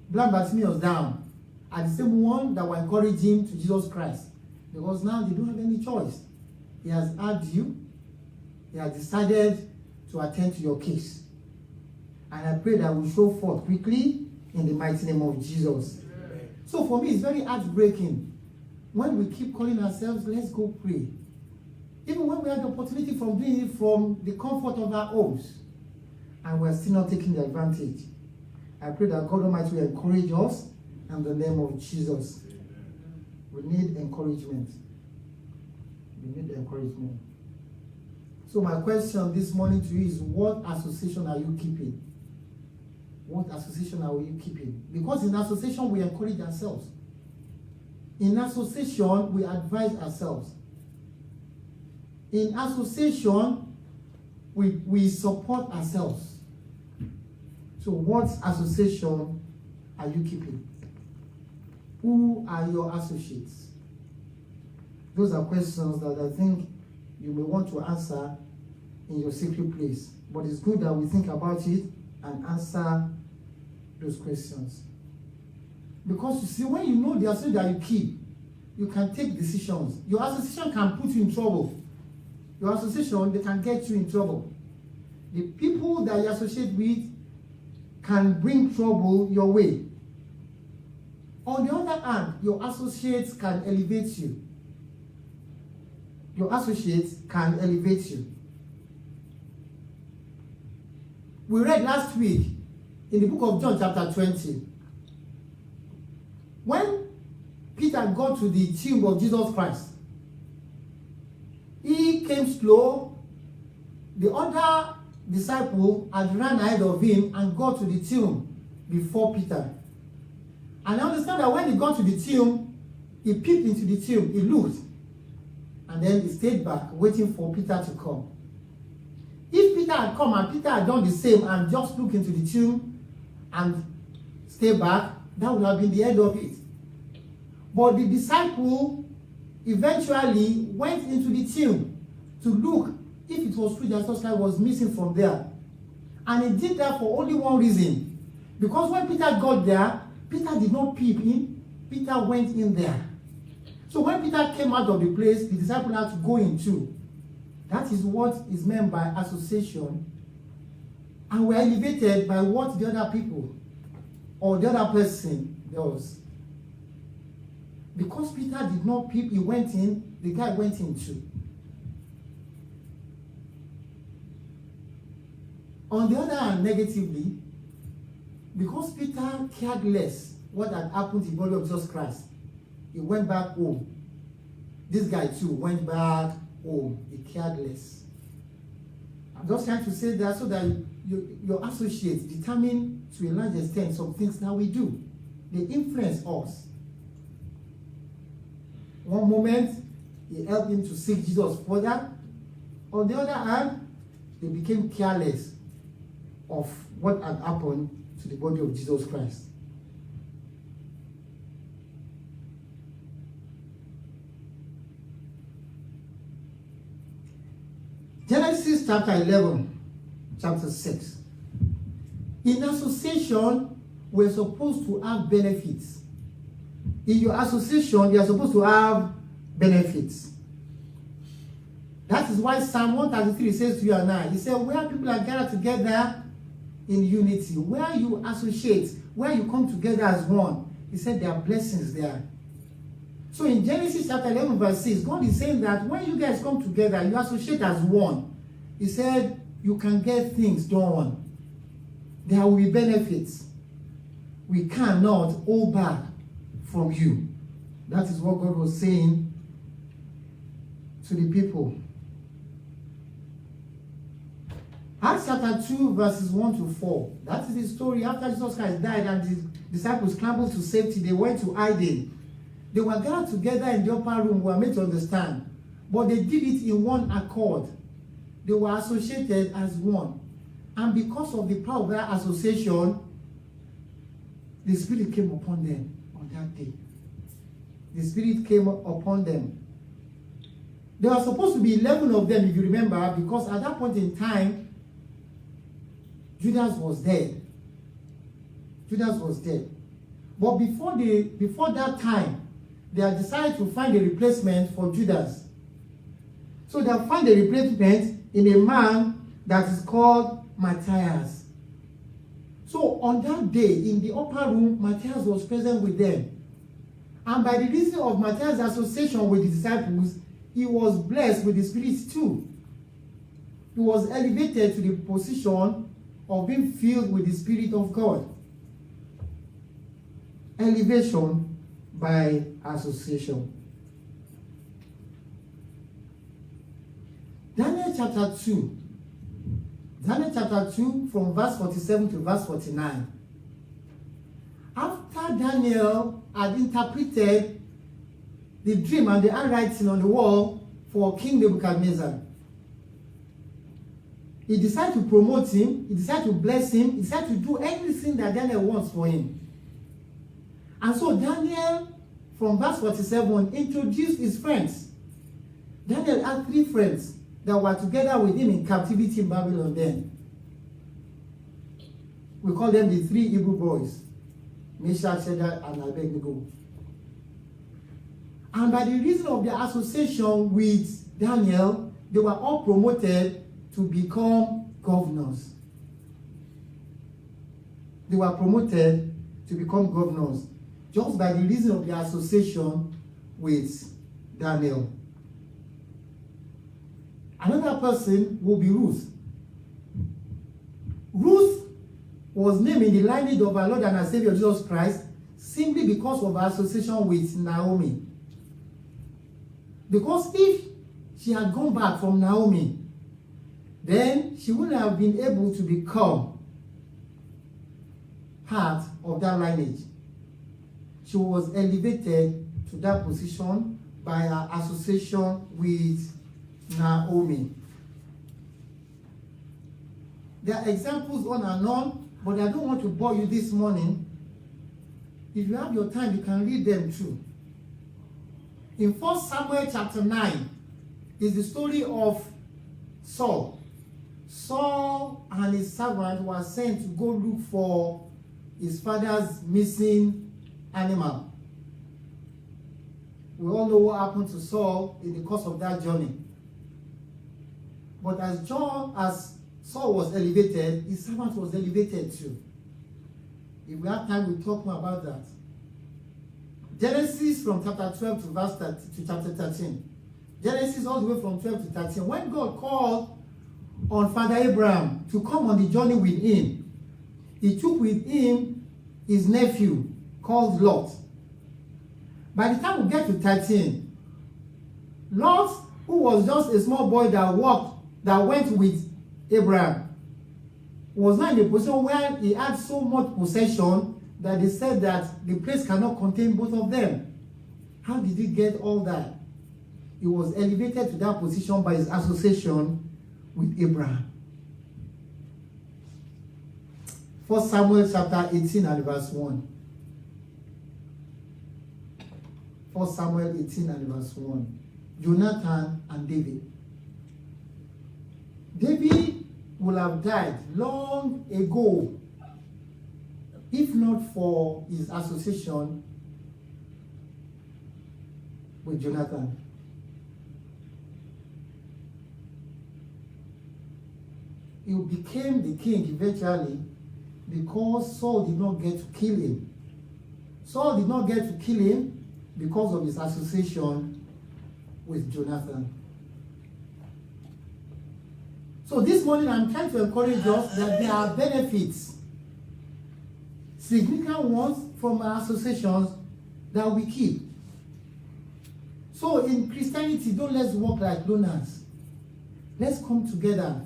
blind Bartimaeus down are the same one that will encourage him to Jesus Christ. Because now they don't have any choice. He has heard you. He has decided to attend to your case. And I pray that we show forth quickly in the mighty name of Jesus. Amen. So for me, it's very heartbreaking when we keep calling ourselves, let's go pray. Even when we have the opportunity from doing it from the comfort of our homes, and we're still not taking the advantage. I pray that God Almighty will encourage us in the name of Jesus. Amen. We need encouragement. We need encouragement. So my question this morning to you is, what association are you keeping? What association are you keeping? Because in association, we encourage ourselves. In association, we advise ourselves. In association, we support ourselves. So what association are you keeping? Who are your associates? Those are questions that I think you may want to answer in your secret place. But it's good that we think about it and answer those questions. Because you see, when you know the association that you keep, you can take decisions. Your association can put you in trouble. Your association, they can get you in trouble. The people that you associate with can bring trouble your way. On the other hand, your associates can elevate you. Your associates can elevate you. We read last week in the book of John chapter 20. When Peter got to the tomb of Jesus Christ, he came slow. The other disciple had run ahead of him and got to the tomb before Peter. And I understand that when he got to the tomb, he peeped into the tomb, he looked, and then he stayed back, waiting for Peter to come. If Peter had come and Peter had done the same and just looked into the tomb and stayed back, that would have been the end of it. But the disciple eventually went into the tomb to look if it was true that Jesus Christ was missing from there. And he did that for only one reason. Because when Peter got there, Peter did not peep in, Peter went in there. So when Peter came out of the place, the disciple had to go in too. That is what is meant by association. And we're elevated by what the other people or the other person does. Because Peter did not peep, he went in, the guy went in too. On the other hand, negatively, because Peter cared less what had happened to the body of Jesus Christ, he went back home. This guy too went back home. He cared less. I'm just trying to say that so that your associates determine to a large extent some things that we do. They influence us. One moment, he helped him to seek Jesus further. On the other hand, they became careless of what had happened to the body of Jesus Christ. Genesis chapter 11, chapter 6. In association, we're supposed to have benefits. In your association, you are supposed to have benefits. That is why Psalm 133 says to you and I, he said, where people are gathered together in unity, where you associate, where you come together as one, he said there are blessings there. So in Genesis chapter 11 verse 6, God is saying that when you guys come together, you associate as one. He said you can get things done. There will be benefits. We cannot hold back from you. That is what God was saying to the people. Acts chapter 2 verses 1 to 4. That is the story after Jesus Christ died and the disciples scrambled to safety. They went to hiding. They were gathered together in the upper room. We were made to understand. But they did it in one accord. They were associated as one. And because of the power of that association, the Spirit came upon them on that day. The Spirit came upon them. There were supposed to be 11 of them, if you remember, because at that point in time, Judas was dead. Judas was dead. But before that time, they had decided to find a replacement for Judas. So they found a replacement in a man that is called Matthias. So on that day, in the upper room, Matthias was present with them. And by the reason of Matthias' association with the disciples, he was blessed with the Spirit too. He was elevated to the position of being filled with the Spirit of God. Elevation by association. Daniel chapter 2. Daniel chapter 2 from verse 47 to verse 49. After Daniel had interpreted the dream and the handwriting on the wall for King Nebuchadnezzar, he decided to promote him, he decided to bless him, he decided to do everything that Daniel wants for him. And so Daniel, from verse 47, introduced his friends. Daniel had 3 friends that were together with him in captivity in Babylon then. We call them the 3 Hebrew boys, Meshach, Shadrach, and Abednego. And by the reason of their association with Daniel, they were all promoted to become governors. They were promoted to become governors just by the reason of their association with Daniel. Another person will be Ruth. Ruth was named in the lineage of our Lord and our Savior Jesus Christ simply because of her association with Naomi. Because if she had gone back from Naomi, then she wouldn't have been able to become part of that lineage. She was elevated to that position by her association with Naomi. There are examples on and on, but I don't want to bore you this morning. If you have your time, you can read them too. In 1 Samuel chapter 9 is the story of Saul. Saul and his servant were sent to go look for his father's missing animal. We all know what happened to Saul in the course of that journey. But as Saul was elevated, his servant was elevated too. If we have time, we'll talk more about that. Genesis from chapter 12 to verse 30, to chapter 13. Genesis all the way from 12 to 13. When God called on Father Abraham to come on the journey with him, he took with him his nephew called Lot. By the time we get to 13, Lot, who was just a small boy that went with Abraham, was now in a position where he had so much possession that they said that the place cannot contain both of them. How did he get all that? He was elevated to that position by his association with Abraham. 1 Samuel chapter 18 and verse 1. 1 Samuel 18 and verse 1. Jonathan and David. David would have died long ago if not for his association with Jonathan. he became the king eventually because Saul did not get to kill him. Saul did not get to kill him because of his association with Jonathan. So this morning I'm trying to encourage us that there are benefits, significant ones from our associations that we keep. So in Christianity, don't let's walk like loners. Let's come together.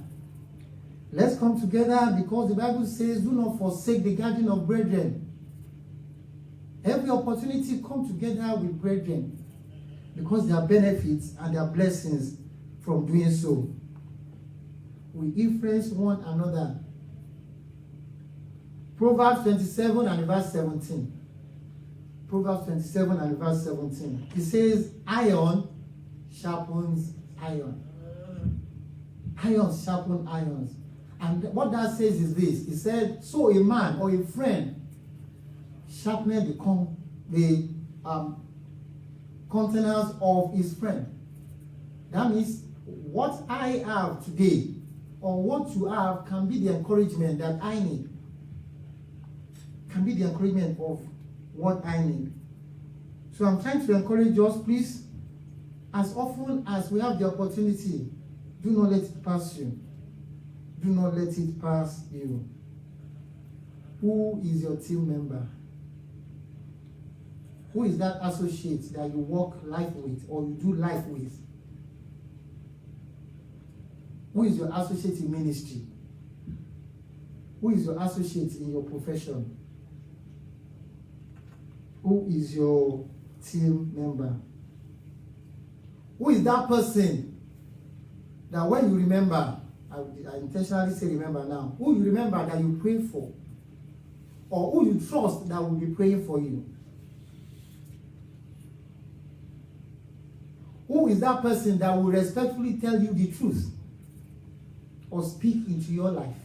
Let's come together because the Bible says, do not forsake the gathering of brethren. Every opportunity, come together with brethren because there are benefits and there are blessings from doing so. We influence one another. Proverbs 27 and verse 17. Proverbs 27 and verse 17. It says, iron sharpens iron. Iron sharpens irons. And what that says is this. It said, so a man or a friend sharpened the countenance of his friend. That means what I have today or what you have can be the encouragement that I need. Can be the encouragement of what I need. So I'm trying to encourage us, please, as often as we have the opportunity, do not let it pass you. Do not let it pass you. Who is your team member? Who is that associate that you work life with or you do life with? Who is your associate in ministry? Who is your associate in your profession? Who is your team member? Who is that person that when you remember, I intentionally say remember now, who you remember that you pray for, or who you trust that will be praying for you? Who is that person that will respectfully tell you the truth or speak into your life?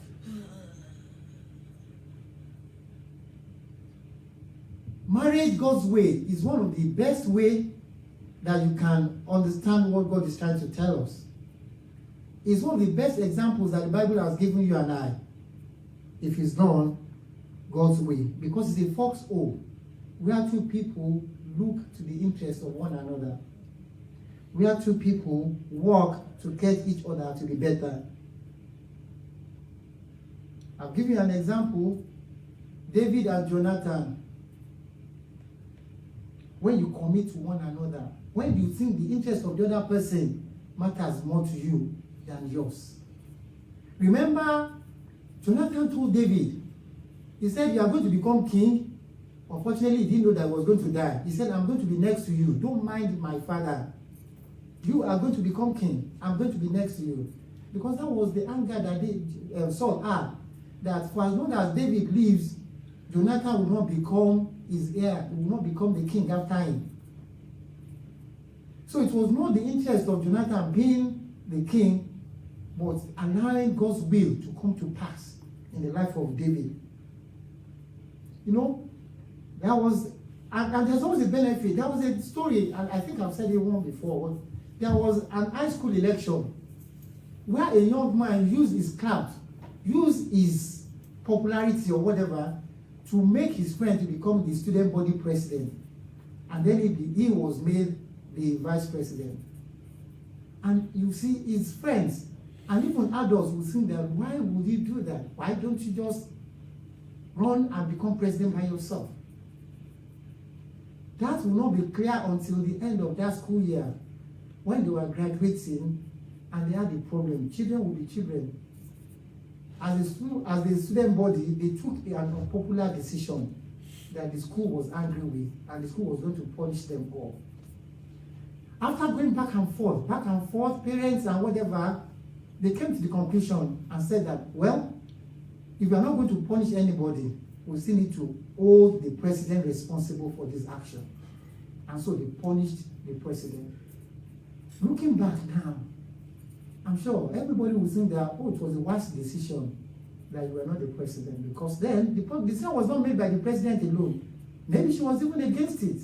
Marriage God's way is one of the best way that you can understand what God is trying to tell us. It's one of the best examples that the Bible has given you and I, if it's done God's way, because it's a foxhole where two people look to the interest of one another, where two people work to get each other to be better. I'll give you an example. David and Jonathan. When you commit to one another, when you think the interest of the other person matters more to you than yours. Remember, Jonathan told David, he said, you are going to become king. Unfortunately, he didn't know that he was going to die. He said, I'm going to be next to you. Don't mind my father. You are going to become king. I'm going to be next to you. Because that was the anger that Saul had. That for as long as David lives, Jonathan will not become his heir. He will not become the king after him. So it was not the interest of Jonathan being the king, but allowing God's will to come to pass in the life of David. You know, there was, and there's always a benefit. There was a story, and I think I've said it one before. There was an high school election where a young man used his clout, used his popularity or whatever, to make his friend to become the student body president. And then he was made the vice president. And you see his friends, and even adults will think that, why would you do that? Why don't you just run and become president by yourself? That will not be clear until the end of that school year, when they were graduating and they had a problem. Children will be children. As the student body, they took an unpopular decision that the school was angry with, and the school was going to punish them all. After going back and forth, parents and whatever, they came to the conclusion and said that, well, if we are not going to punish anybody, we still need to hold the president responsible for this action. And so they punished the president. Looking back now, I'm sure everybody will think that, oh, it was a wise decision that you were not the president, because then the decision was not made by the president alone. Maybe she was even against it.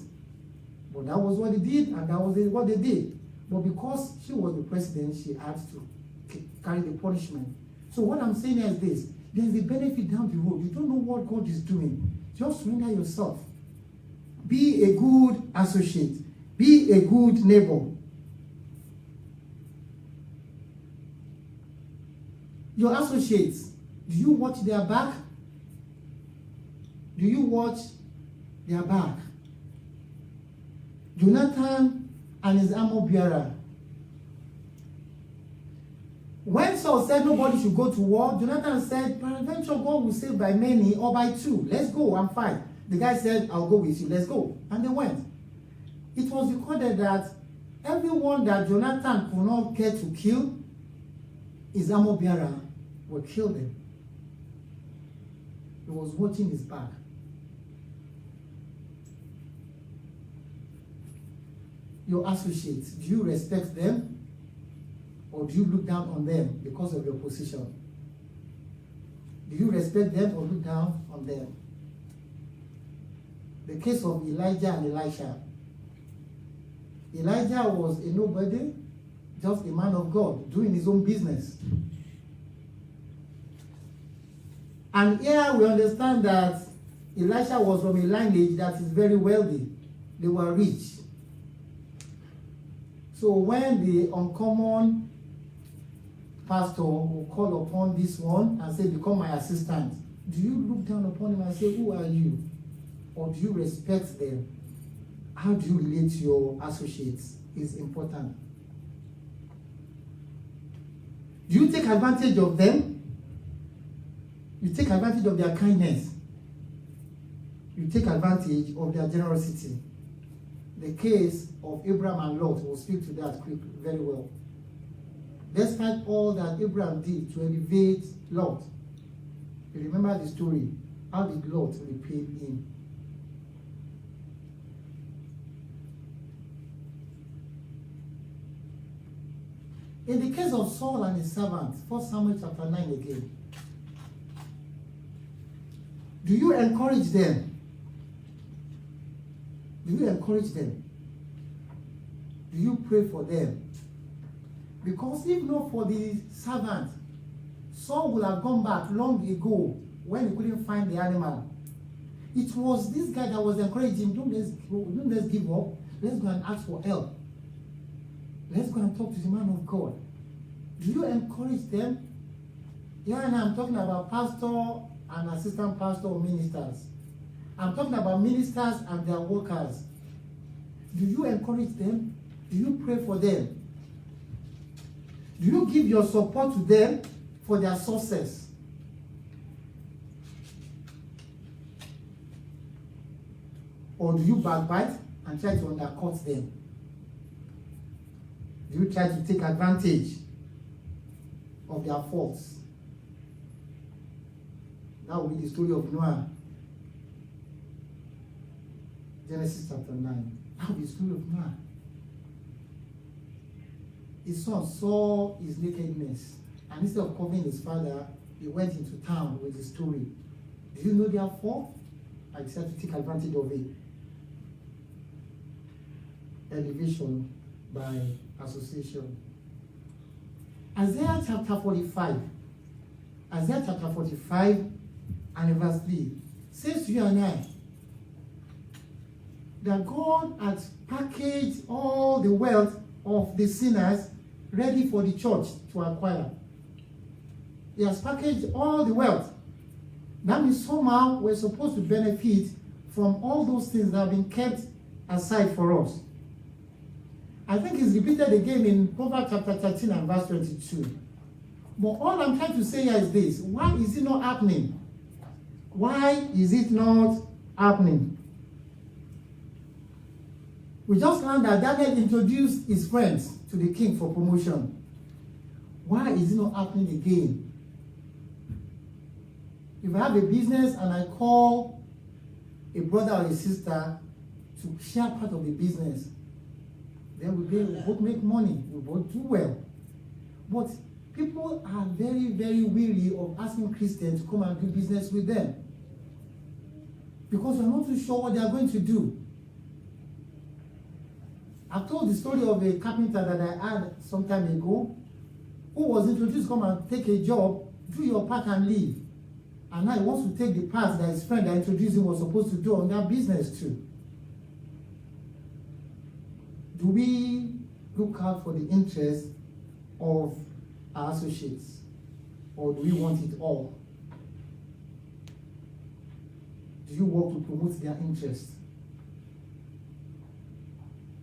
But that was what they did, and that was what they did. But because she was the president, she had to carry the punishment. So what I'm saying is this: there's a benefit down the road. You don't know what God is doing. Just surrender yourself. Be a good associate. Be a good neighbor. Your associates, do you watch their back? Do you watch their back? Jonathan and his armor bearer. When Saul said nobody should go to war, Jonathan said, peradventure God will save by many or by two. Let's go and fight. The guy said, I'll go with you. Let's go. And they went. It was recorded that everyone that Jonathan could not get to kill, his armor bearer will kill them. He was watching his back. Your associates, do you respect them? Or do you look down on them because of your position? Do you respect them or look down on them? The case of Elijah and Elisha. Elijah was a nobody, just a man of God, doing his own business. And here we understand that Elisha was from a lineage that is very wealthy. They were rich. So when the uncommon pastor will call upon this one and say, become my assistant, do you look down upon him and say, who are you? Or do you respect them? How do you relate to your associates is important. Do you take advantage of them? You take advantage of their kindness. You take advantage of their generosity. The case of Abraham and Lot will speak to that very well. Despite all that Abraham did to elevate Lot, you remember the story. How did Lot repay him? In the case of Saul and his servants, 1 Samuel chapter 9 again, do you encourage them? Do you encourage them? Do you pray for them? Because if not for the servant, Saul would have gone back long ago when he couldn't find the animal. It was this guy that was encouraging him, let's give up. Let's go and ask for help. Let's go and talk to the man of God. Do you encourage them? Yeah, and I'm talking about pastor and assistant pastor or ministers. I'm talking about ministers and their workers. Do you encourage them? Do you pray for them? Do you give your support to them for their success? Or do you backbite and try to undercut them? Do you try to take advantage of their faults? That will be the story of Noah. Genesis chapter 9. That will be the story of Noah. His son saw his nakedness, and instead of covering his father, he went into town with the story. Do you know their fault? I decided to take advantage of it. Elevation by association. Isaiah chapter 45. Isaiah chapter 45 and verse 3 says to you and I that God has packaged all the wealth of the sinners ready for the church to acquire. He has packaged all the wealth. That means somehow we're supposed to benefit from all those things that have been kept aside for us. I think it's repeated again in Proverbs chapter 13 and verse 22. But all I'm trying to say here is this: why is it not happening? Why is it not happening? We just learned that Daniel introduced his friends to the king for promotion. Why is it not happening again? If I have a business and I call a brother or a sister to share part of the business, then we both make money, we both do well. But people are very, very weary of asking Christians to come and do business with them, because we're not too sure what they are going to do. I've told the story of a carpenter that I had some time ago, who was introduced to come and take a job do your part and leave. And now he wants to take the path that his friend that introduced him was supposed to do on that business too. Do we look out for the interest of our associates? Or do we want it all? Do you work to promote their interest?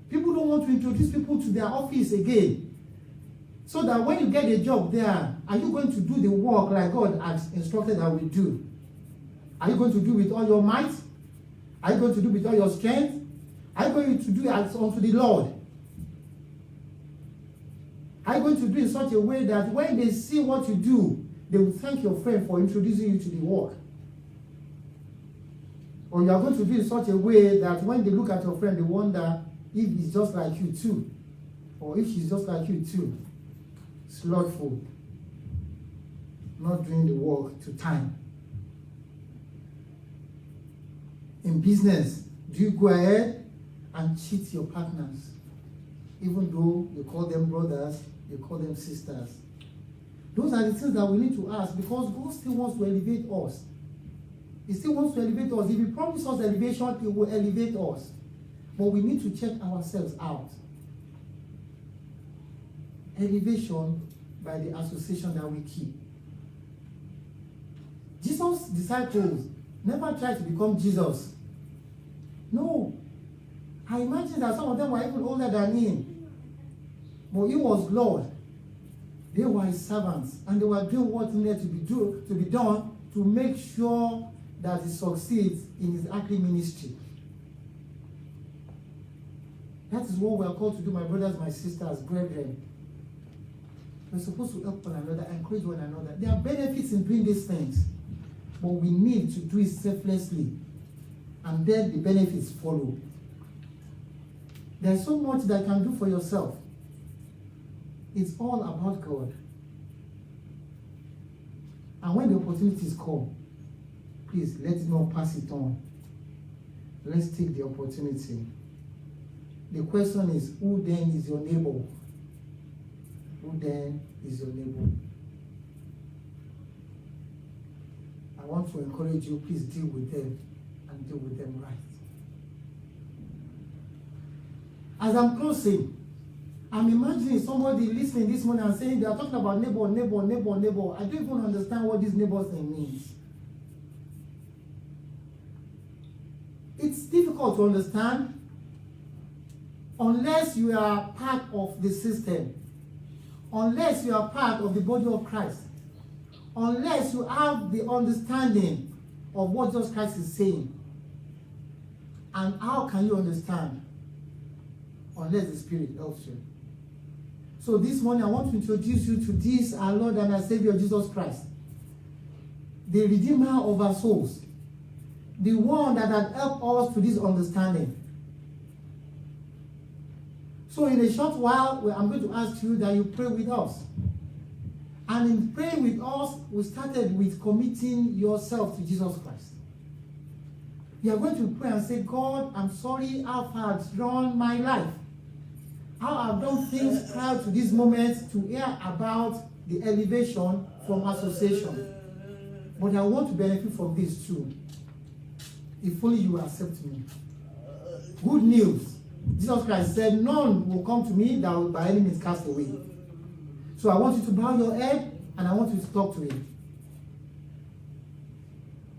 People don't want to introduce people to their office again. So that when you get a job there, are you going to do the work like God has instructed that we do? Are you going to do with all your might? Are you going to do with all your strength? Are you going to do it as unto the Lord? Are you going to do it in such a way that when they see what you do, they will thank your friend for introducing you to the work? Or you are going to do it in such a way that when they look at your friend, they wonder if he's just like you too, or if she's just like you too. Slothful, not doing the work to time. In business, do you go ahead and cheat your partners, even though you call them brothers, you call them sisters? Those are the things that we need to ask, because God still wants to elevate us. He still wants to elevate us. If He promises us elevation, He will elevate us. But we need to check ourselves out. Elevation by the association that we keep. Jesus' disciples never tried to become Jesus. No. I imagine that some of them were even older than Him. But He was Lord. They were His servants. And they were doing what needed to be done to make sure that He succeeds in His earthly ministry. That is what we are called to do, my brothers, my sisters, brethren. We're supposed to help one another, encourage one another. There are benefits in doing these things, but we need to do it selflessly, and then the benefits follow. There's so much that you can do for yourself. It's all about God. And when the opportunities come, please let it not pass it on. Let's take the opportunity. The question is, who then is your neighbor? Who then is your neighbor? I want to encourage you, please deal with them and deal with them right. As I'm closing, I'm imagining somebody listening this morning and saying they are talking about neighbor, neighbor, neighbor, neighbor. I don't even understand what this neighbor thing means. It's difficult to understand unless you are part of the system, unless you are part of the body of Christ, unless you have the understanding of what Jesus Christ is saying. And how can you understand unless the Spirit helps you? So this morning I want to introduce you to this, our Lord and our Savior Jesus Christ, the Redeemer of our souls, the one that had helped us to this understanding. So in a short while, I'm going to ask you that you pray with us. And in praying with us, we started with committing yourself to Jesus Christ. You are going to pray and say, God, I'm sorry how far I've run my life. How I've done things prior to this moment to hear about the elevation from association. But I want to benefit from this too. If only you accept me. Good news. Jesus Christ said, none will come to me that will by any means cast away. So I want you to bow your head and I want you to talk to Him.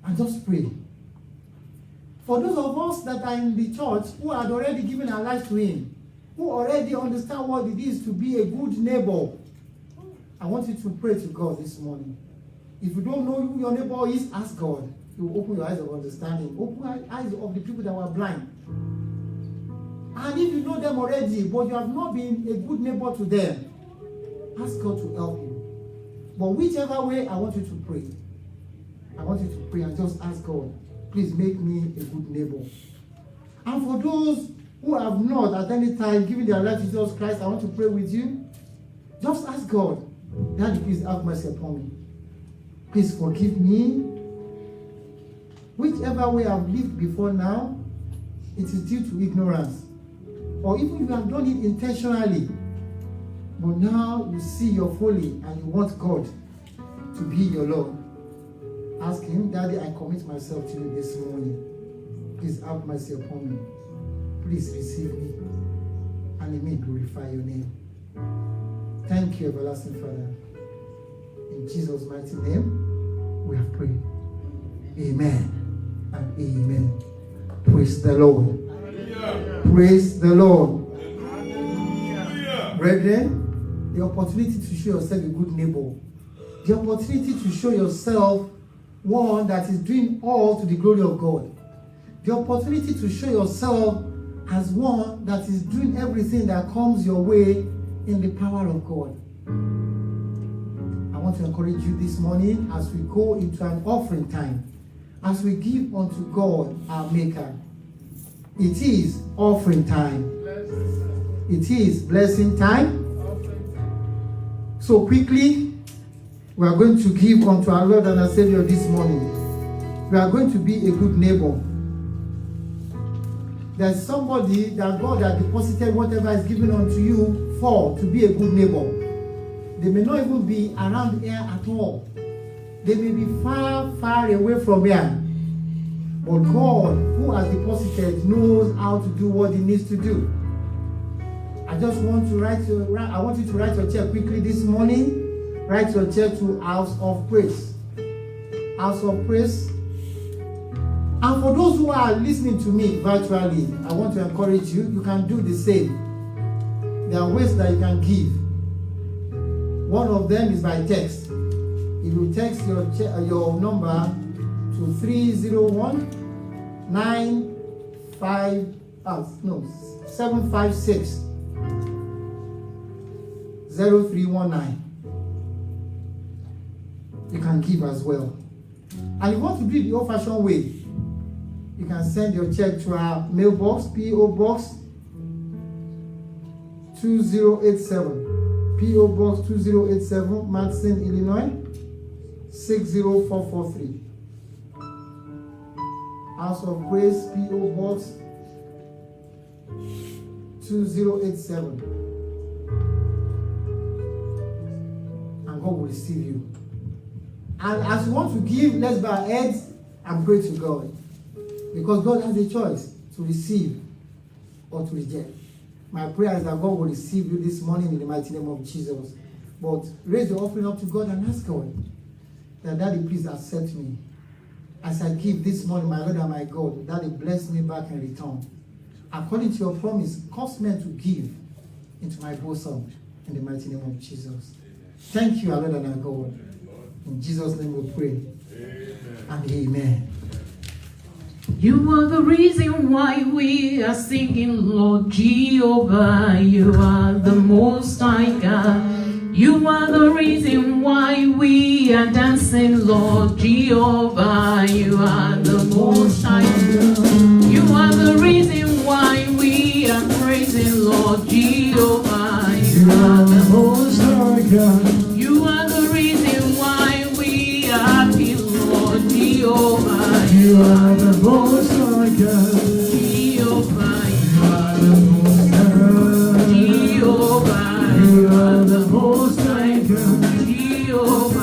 And just pray. For those of us that are in the church who had already given our lives to Him, who already understand what it is to be a good neighbor, I want you to pray to God this morning. If you don't know who your neighbor is, ask God. He will open your eyes of understanding. Open the eyes of the people that were blind. And if you know them already, but you have not been a good neighbor to them, ask God to help you. But whichever way, I want you to pray. I want you to pray and just ask God, please make me a good neighbor. And for those who have not at any time given their life to Jesus Christ, I want to pray with you. Just ask God, Daddy, please have mercy upon me. Please forgive me. Whichever way I've lived before now, it is due to ignorance. Or even if you have done it intentionally, but now you see your folly and you want God to be your Lord, ask him, Daddy, I commit myself to you this morning. Please have mercy upon me. Please receive me, and let me glorify your name. Thank you, everlasting Father. In Jesus' mighty name, we have prayed. Amen and amen. Praise the Lord. Praise the Lord. Brethren, the opportunity to show yourself a good neighbor, the opportunity to show yourself one that is doing all to the glory of God, the opportunity to show yourself as one that is doing everything that comes your way in the power of God. I want to encourage you this morning as we go into an offering time, as we give unto God our Maker. It is offering time. It is blessing time. So quickly, we are going to give unto our Lord and our Savior this morning. We are going to be a good neighbor. There's somebody that God has deposited whatever is given unto you for to be a good neighbor. They may not even be around here at all. They may be far, far away from here. But God, who has deposited, knows how to do what he needs to do. I want you to write your check quickly this morning. Write your check to House of Praise. House of Praise. And for those who are listening to me virtually, I want to encourage you. You can do the same. There are ways that you can give. One of them is by text. If you text your number to 756 0319. You can give as well. And if you want to do it the old-fashioned way, you can send your check to our mailbox, P.O. Box 2087. P.O. Box 2087, Madison, Illinois 60443. House of Praise, P.O. Box 2087. And God will receive you. And as you want to give, let's bow our heads and pray to God. Because God has a choice to receive or to reject. My prayer is that God will receive you this morning in the mighty name of Jesus. But raise the offering up to God and ask God that, Daddy, please accept me. As I give this morning, my Lord and my God, Daddy, bless me back in return. According to your promise, cause men to give into my bosom in the mighty name of Jesus. Thank you, our Lord and our God. In Jesus' name we pray. Amen. And amen.
You are the reason why we are singing, Lord Jehovah. You are the Most High God. You are the reason why we are dancing, Lord Jehovah. You are the Most High God. You are the reason why we are praising, Lord Jehovah. You are the Most High God. You are the reason why we are happy, Lord Jehovah. You are the Most High God. Jehovah. You are the Most High God. Jehovah. You are the Most High God. Jehovah.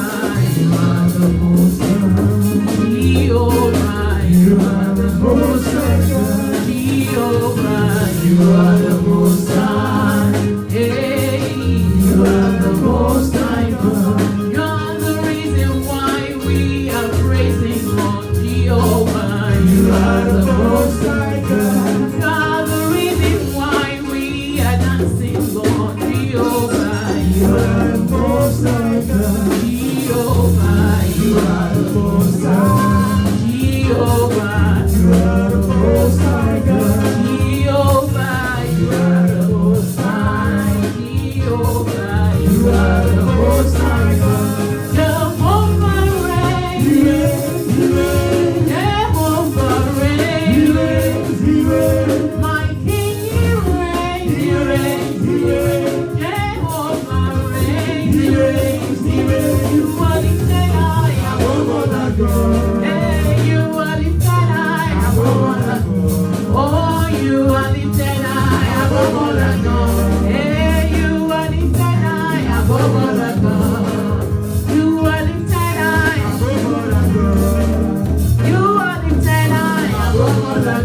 You are the Most High God. Jehovah. You are the Most High God. Jehovah. You are the Most High. Hey, you are the Most High God. You are the reason why we are praising, Lord Jehovah. You are the Most High God. You are the reason why we are dancing, Lord Jehovah. You are the Most High God. Jehovah. You are the Most High. Jehovah. You are the Most High God. Jehovah. You are the Most High. Jehovah. You are the Most High God. Jehovah reigns. Jehovah reigns.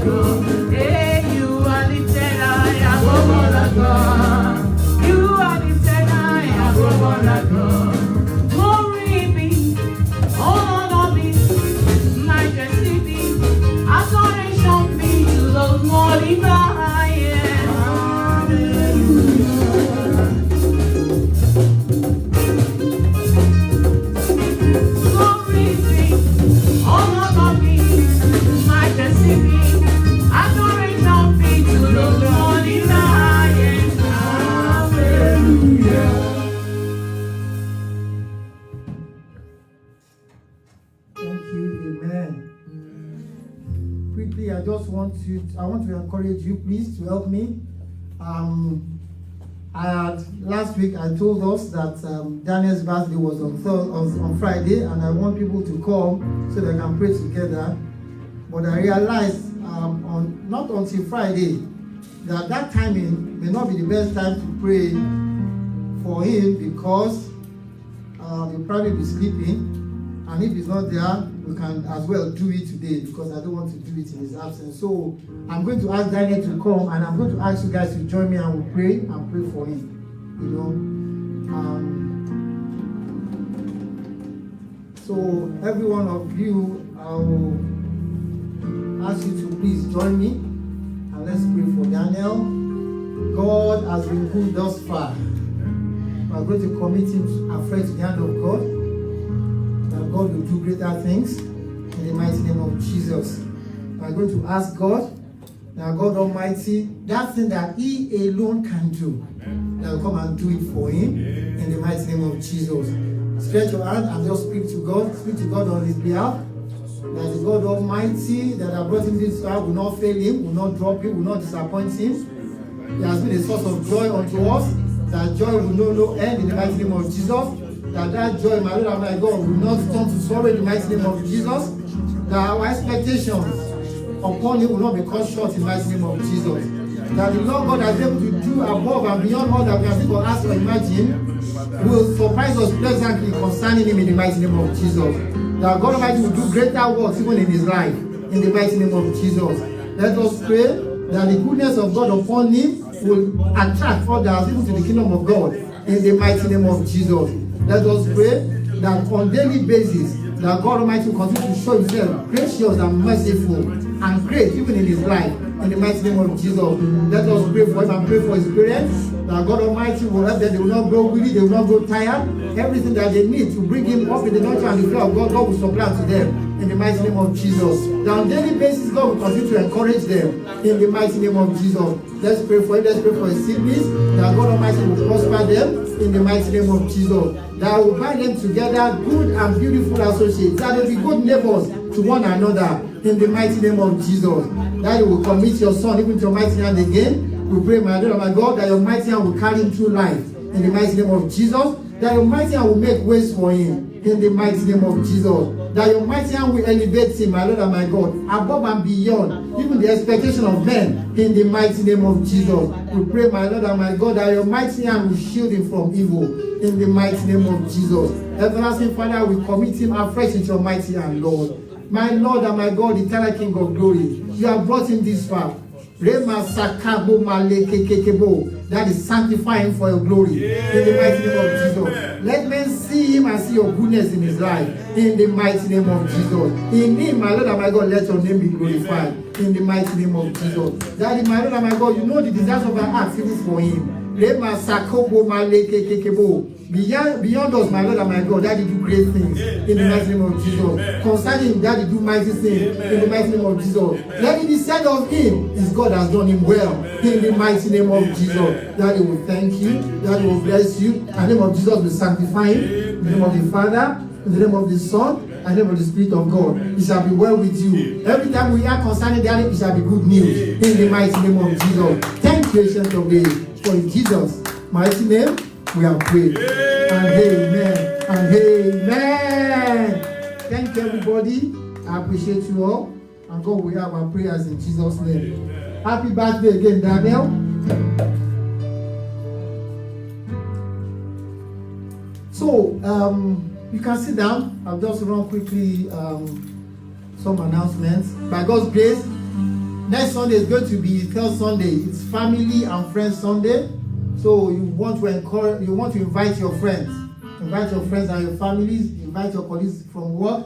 God. Hey, you are lifted high above other God. You are lifted high above other God. Glory be, honor be, majesty be, adoration be to those more divine.
I want to encourage you, please, to help me. Last week I told us that Daniel's birthday was on Friday, and I want people to come so they can pray together. But I realized not until Friday that timing may not be the best time to pray for him, because he'll probably be sleeping, and if he's not there, we can as well do it today, because I don't want to do it in his absence. So I'm going to ask Daniel to come, and I'm going to ask you guys to join me, and we'll pray for him. You know, so every one of you, I will ask you to please join me, and let's pray for Daniel. God has been good thus far. We're going to commit him afresh to the hand of God. That God will do greater things in the mighty name of Jesus. We're going to ask God, that God Almighty, that thing that He alone can do, that will come and do it for Him in the mighty name of Jesus. Stretch your hand and just speak to God on His behalf. That the God Almighty that has brought him this far will not fail him, will not drop him, will not disappoint him. He has been a source of joy unto us. That joy will know no end in the mighty name of Jesus. That joy, my Lord and my God, will not turn to sorrow in the mighty name of Jesus. That our expectations upon him will not be cut short in the mighty name of Jesus. That the Lord God is able to do above and beyond all that we can think or ask or imagine will surprise us pleasantly concerning him in the mighty name of Jesus. That God Almighty will do greater works even in his life in the mighty name of Jesus. Let us pray that the goodness of God upon him will attract others even to the kingdom of God in the mighty name of Jesus. Let us pray that on daily basis that God Almighty will continue to show himself gracious and merciful and great even in his life in the mighty name of Jesus. Let us pray for him and pray for his parents, that God Almighty will help them. They will not grow weary, they will not grow tired. Everything that they need to bring him up in the knowledge and the fear of God, God will supply to them in the mighty name of Jesus. That on daily basis, God will continue to encourage them in the mighty name of Jesus. Let's pray for him. Let's pray for his siblings, that God Almighty will prosper them in the mighty name of Jesus. That will bind them together, good and beautiful associates. That will be good neighbors to one another in the mighty name of Jesus. That you will commit your son even to your mighty hand again. We pray, my Lord and my God, that your mighty hand will carry him through life in the mighty name of Jesus. That your mighty hand will make ways for him in the mighty name of Jesus. That your mighty hand will elevate him, my Lord and my God, above and beyond even the expectation of men in the mighty name of Jesus. We pray, my Lord and my God, that your mighty hand will shield him from evil in the mighty name of Jesus. Everlasting Father, we commit him afresh into your mighty hand, Lord. My Lord and my God, eternal King of glory, you have brought him this far. That is sanctifying for your glory in the mighty name of Jesus. Let men see him and see your goodness in his life in the mighty name of Jesus. In him, my Lord and my God, let your name be glorified in the mighty name of Jesus. Daddy, my Lord and my God, you know the desires of our hearts even for him. Beyond us, my Lord and my God, Daddy, do great things in the mighty name of Jesus. Concerning him, Daddy, do mighty things in the mighty name of Jesus. Let it be said of him, his God has done him well in the mighty name of Jesus. Daddy will thank you, Daddy will bless you, and the name of Jesus will sanctify him. In the name of the Father, in the name of the Son, and in the name of the Spirit of God. It shall be well with you. Every time we hear concerning Daddy, it shall be good news in the mighty name of Jesus. Thank you, ancient of days, for in Jesus' mighty name we have prayed. And amen. And amen. Thank you, everybody. I appreciate you all. And God will have our prayers in Jesus' name. Happy birthday again, Daniel. So, you can sit down. I'll just run quickly some announcements. By God's grace, Next Sunday is going to be third Sunday. It's Family and Friends Sunday. So you want to invite your friends. Invite your friends and your families. Invite your colleagues from work.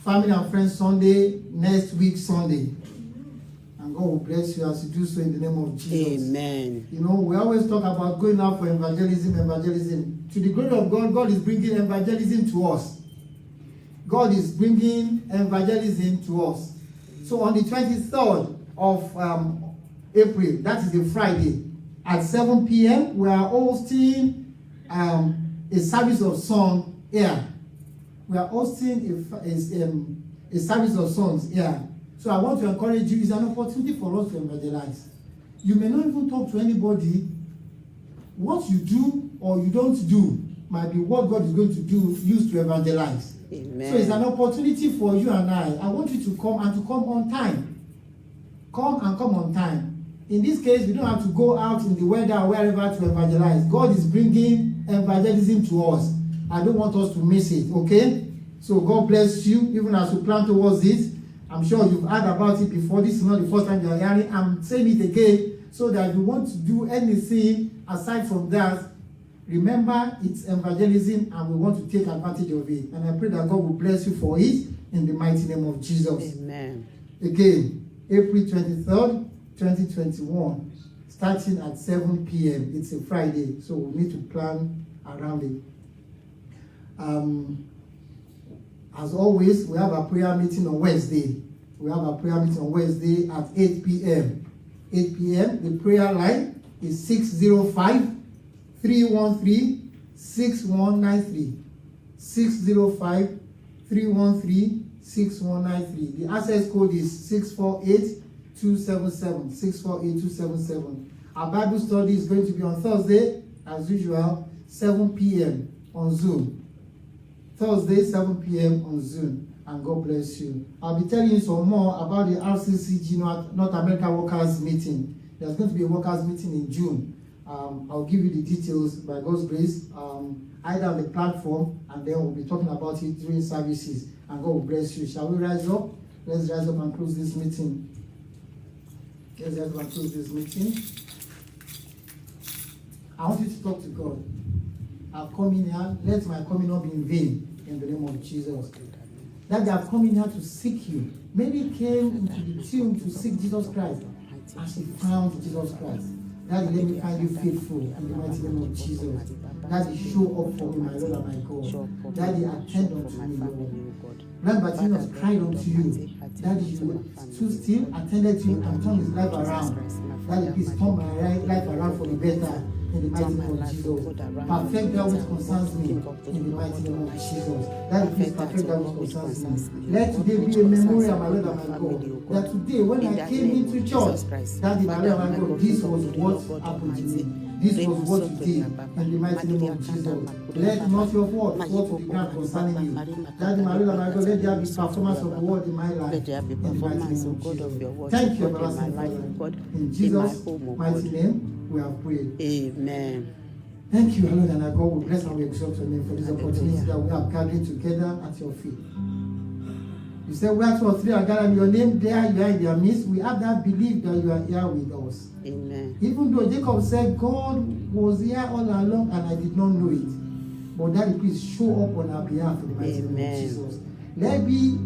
Family and Friends Sunday, next week Sunday. And God will bless you as you do so in the name of Jesus.
Amen.
You know, we always talk about going out for evangelism. To the glory of God, God is bringing evangelism to us. God is bringing evangelism to us. So on the 23rd of April, that is a Friday, at 7 p.m., we are hosting a service of song here. We are hosting a service of songs here. So I want to encourage you, it's an opportunity for us to evangelize. You may not even talk to anybody. What you do or you don't do might be what God is going to use to evangelize.
Amen.
So it's an opportunity for you and I want you to come and to come on time. Come on time. In this case, we don't have to go out in the weather or wherever to evangelize. God is bringing evangelism to us. I don't want us to miss it, okay? So God bless you, even as you plan towards it. I'm sure you've heard about it before. This is not the first time you're hearing. I'm saying it again so that if you want to do anything aside from that, remember it's evangelism and we want to take advantage of it. And I pray that God will bless you for it in the mighty name of Jesus.
Amen.
Again, April 23rd, 2021, starting at 7 p.m. It's a Friday, so we need to plan around it. As always, we have a prayer meeting on Wednesday. We have a prayer meeting on Wednesday at 8 p.m. 8 p.m. The prayer line is 605-313-6193. 605-313-6193. The access code is 648-277. 648-277. Our Bible study is going to be on Thursday, as usual, 7 p.m. on Zoom. Thursday, 7 p.m. on Zoom. And God bless you. I'll be telling you some more about the RCCG North America Workers Meeting. There's going to be a workers meeting in June. I'll give you the details by God's grace, either on the platform, and then we'll be talking about it during services. And God will bless you. Shall we rise up? Let's rise up and close this meeting. Let's rise up and close this meeting. I want you to talk to God. I've come in here. Let my coming not be in vain in the name of Jesus. That they have come in here to seek you. Many came into the tomb to seek Jesus Christ, and she found Jesus Christ. Daddy, let me find you faithful in the mighty name of Jesus. Daddy, show up for me, my Lord and my God. Daddy, attend unto me, Lord. Blind Bartimaeus cried unto you. Daddy, you stood still, attended to you, and turned his life around. Daddy, please turn my life around for the better. In the mighty name of Jesus. Perfect that which concerns me. In the mighty name of Jesus. That is perfect that which concerns me. Let today be a memorial, my Lord and my God. That today, when I came into church, that my Lord and my God, this was what happened to me. This was what you did. In the mighty name of Jesus. Let not your word fall to the ground concerning you. That my Lord and my God, let there be performance of the word in my life.
Let there be performance of God of your word.
Thank you, everlasting Father. In Jesus' mighty name, we have prayed.
Amen.
Thank you, Lord, and our God will bless and we exalt your name for this opportunity that we have gathered together at your feet. You said, where two or three are gathered in your name, there you are in their midst. We have that belief that you are here with us.
Amen.
Even though Jacob said, God was here all along and I did not know it. But Daddy, please show up on our behalf in the mighty name of Jesus. Let it be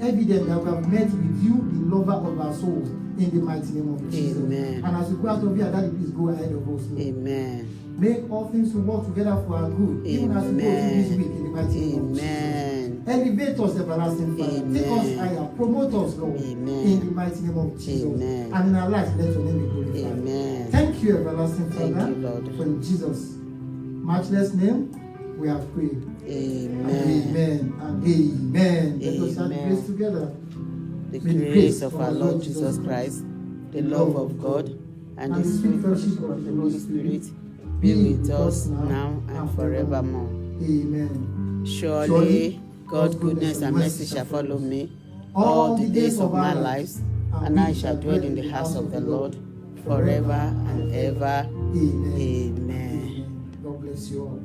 evident that we have met with you, the lover of our souls, in the mighty name of Jesus.
Amen.
And as we go out of here, Daddy, please go ahead of us, Lord.
Amen.
Make all things to work together for our good, even as we go through this week, in the mighty name of Jesus. Elevate us, everlasting Father.
Amen.
Take us higher. Promote us, Lord.
Amen.
In the mighty name of Jesus.
Amen.
And in our lives, let your name be glorified.
Amen.
Thank you, everlasting Father.
Thank you, Lord.
For in Jesus' matchless name, we have prayed.
Amen.
Amen and amen. Let us share the
Amen.
grace together.
The grace of our Lord Jesus Christ, the love of God, and the sweet fellowship of the Holy Spirit be with us now and forevermore.
Amen.
Surely, God's goodness and mercy shall follow me all the days of my life, and I shall dwell in the house of the Lord forever and ever.
Amen.
Amen.
God bless you all.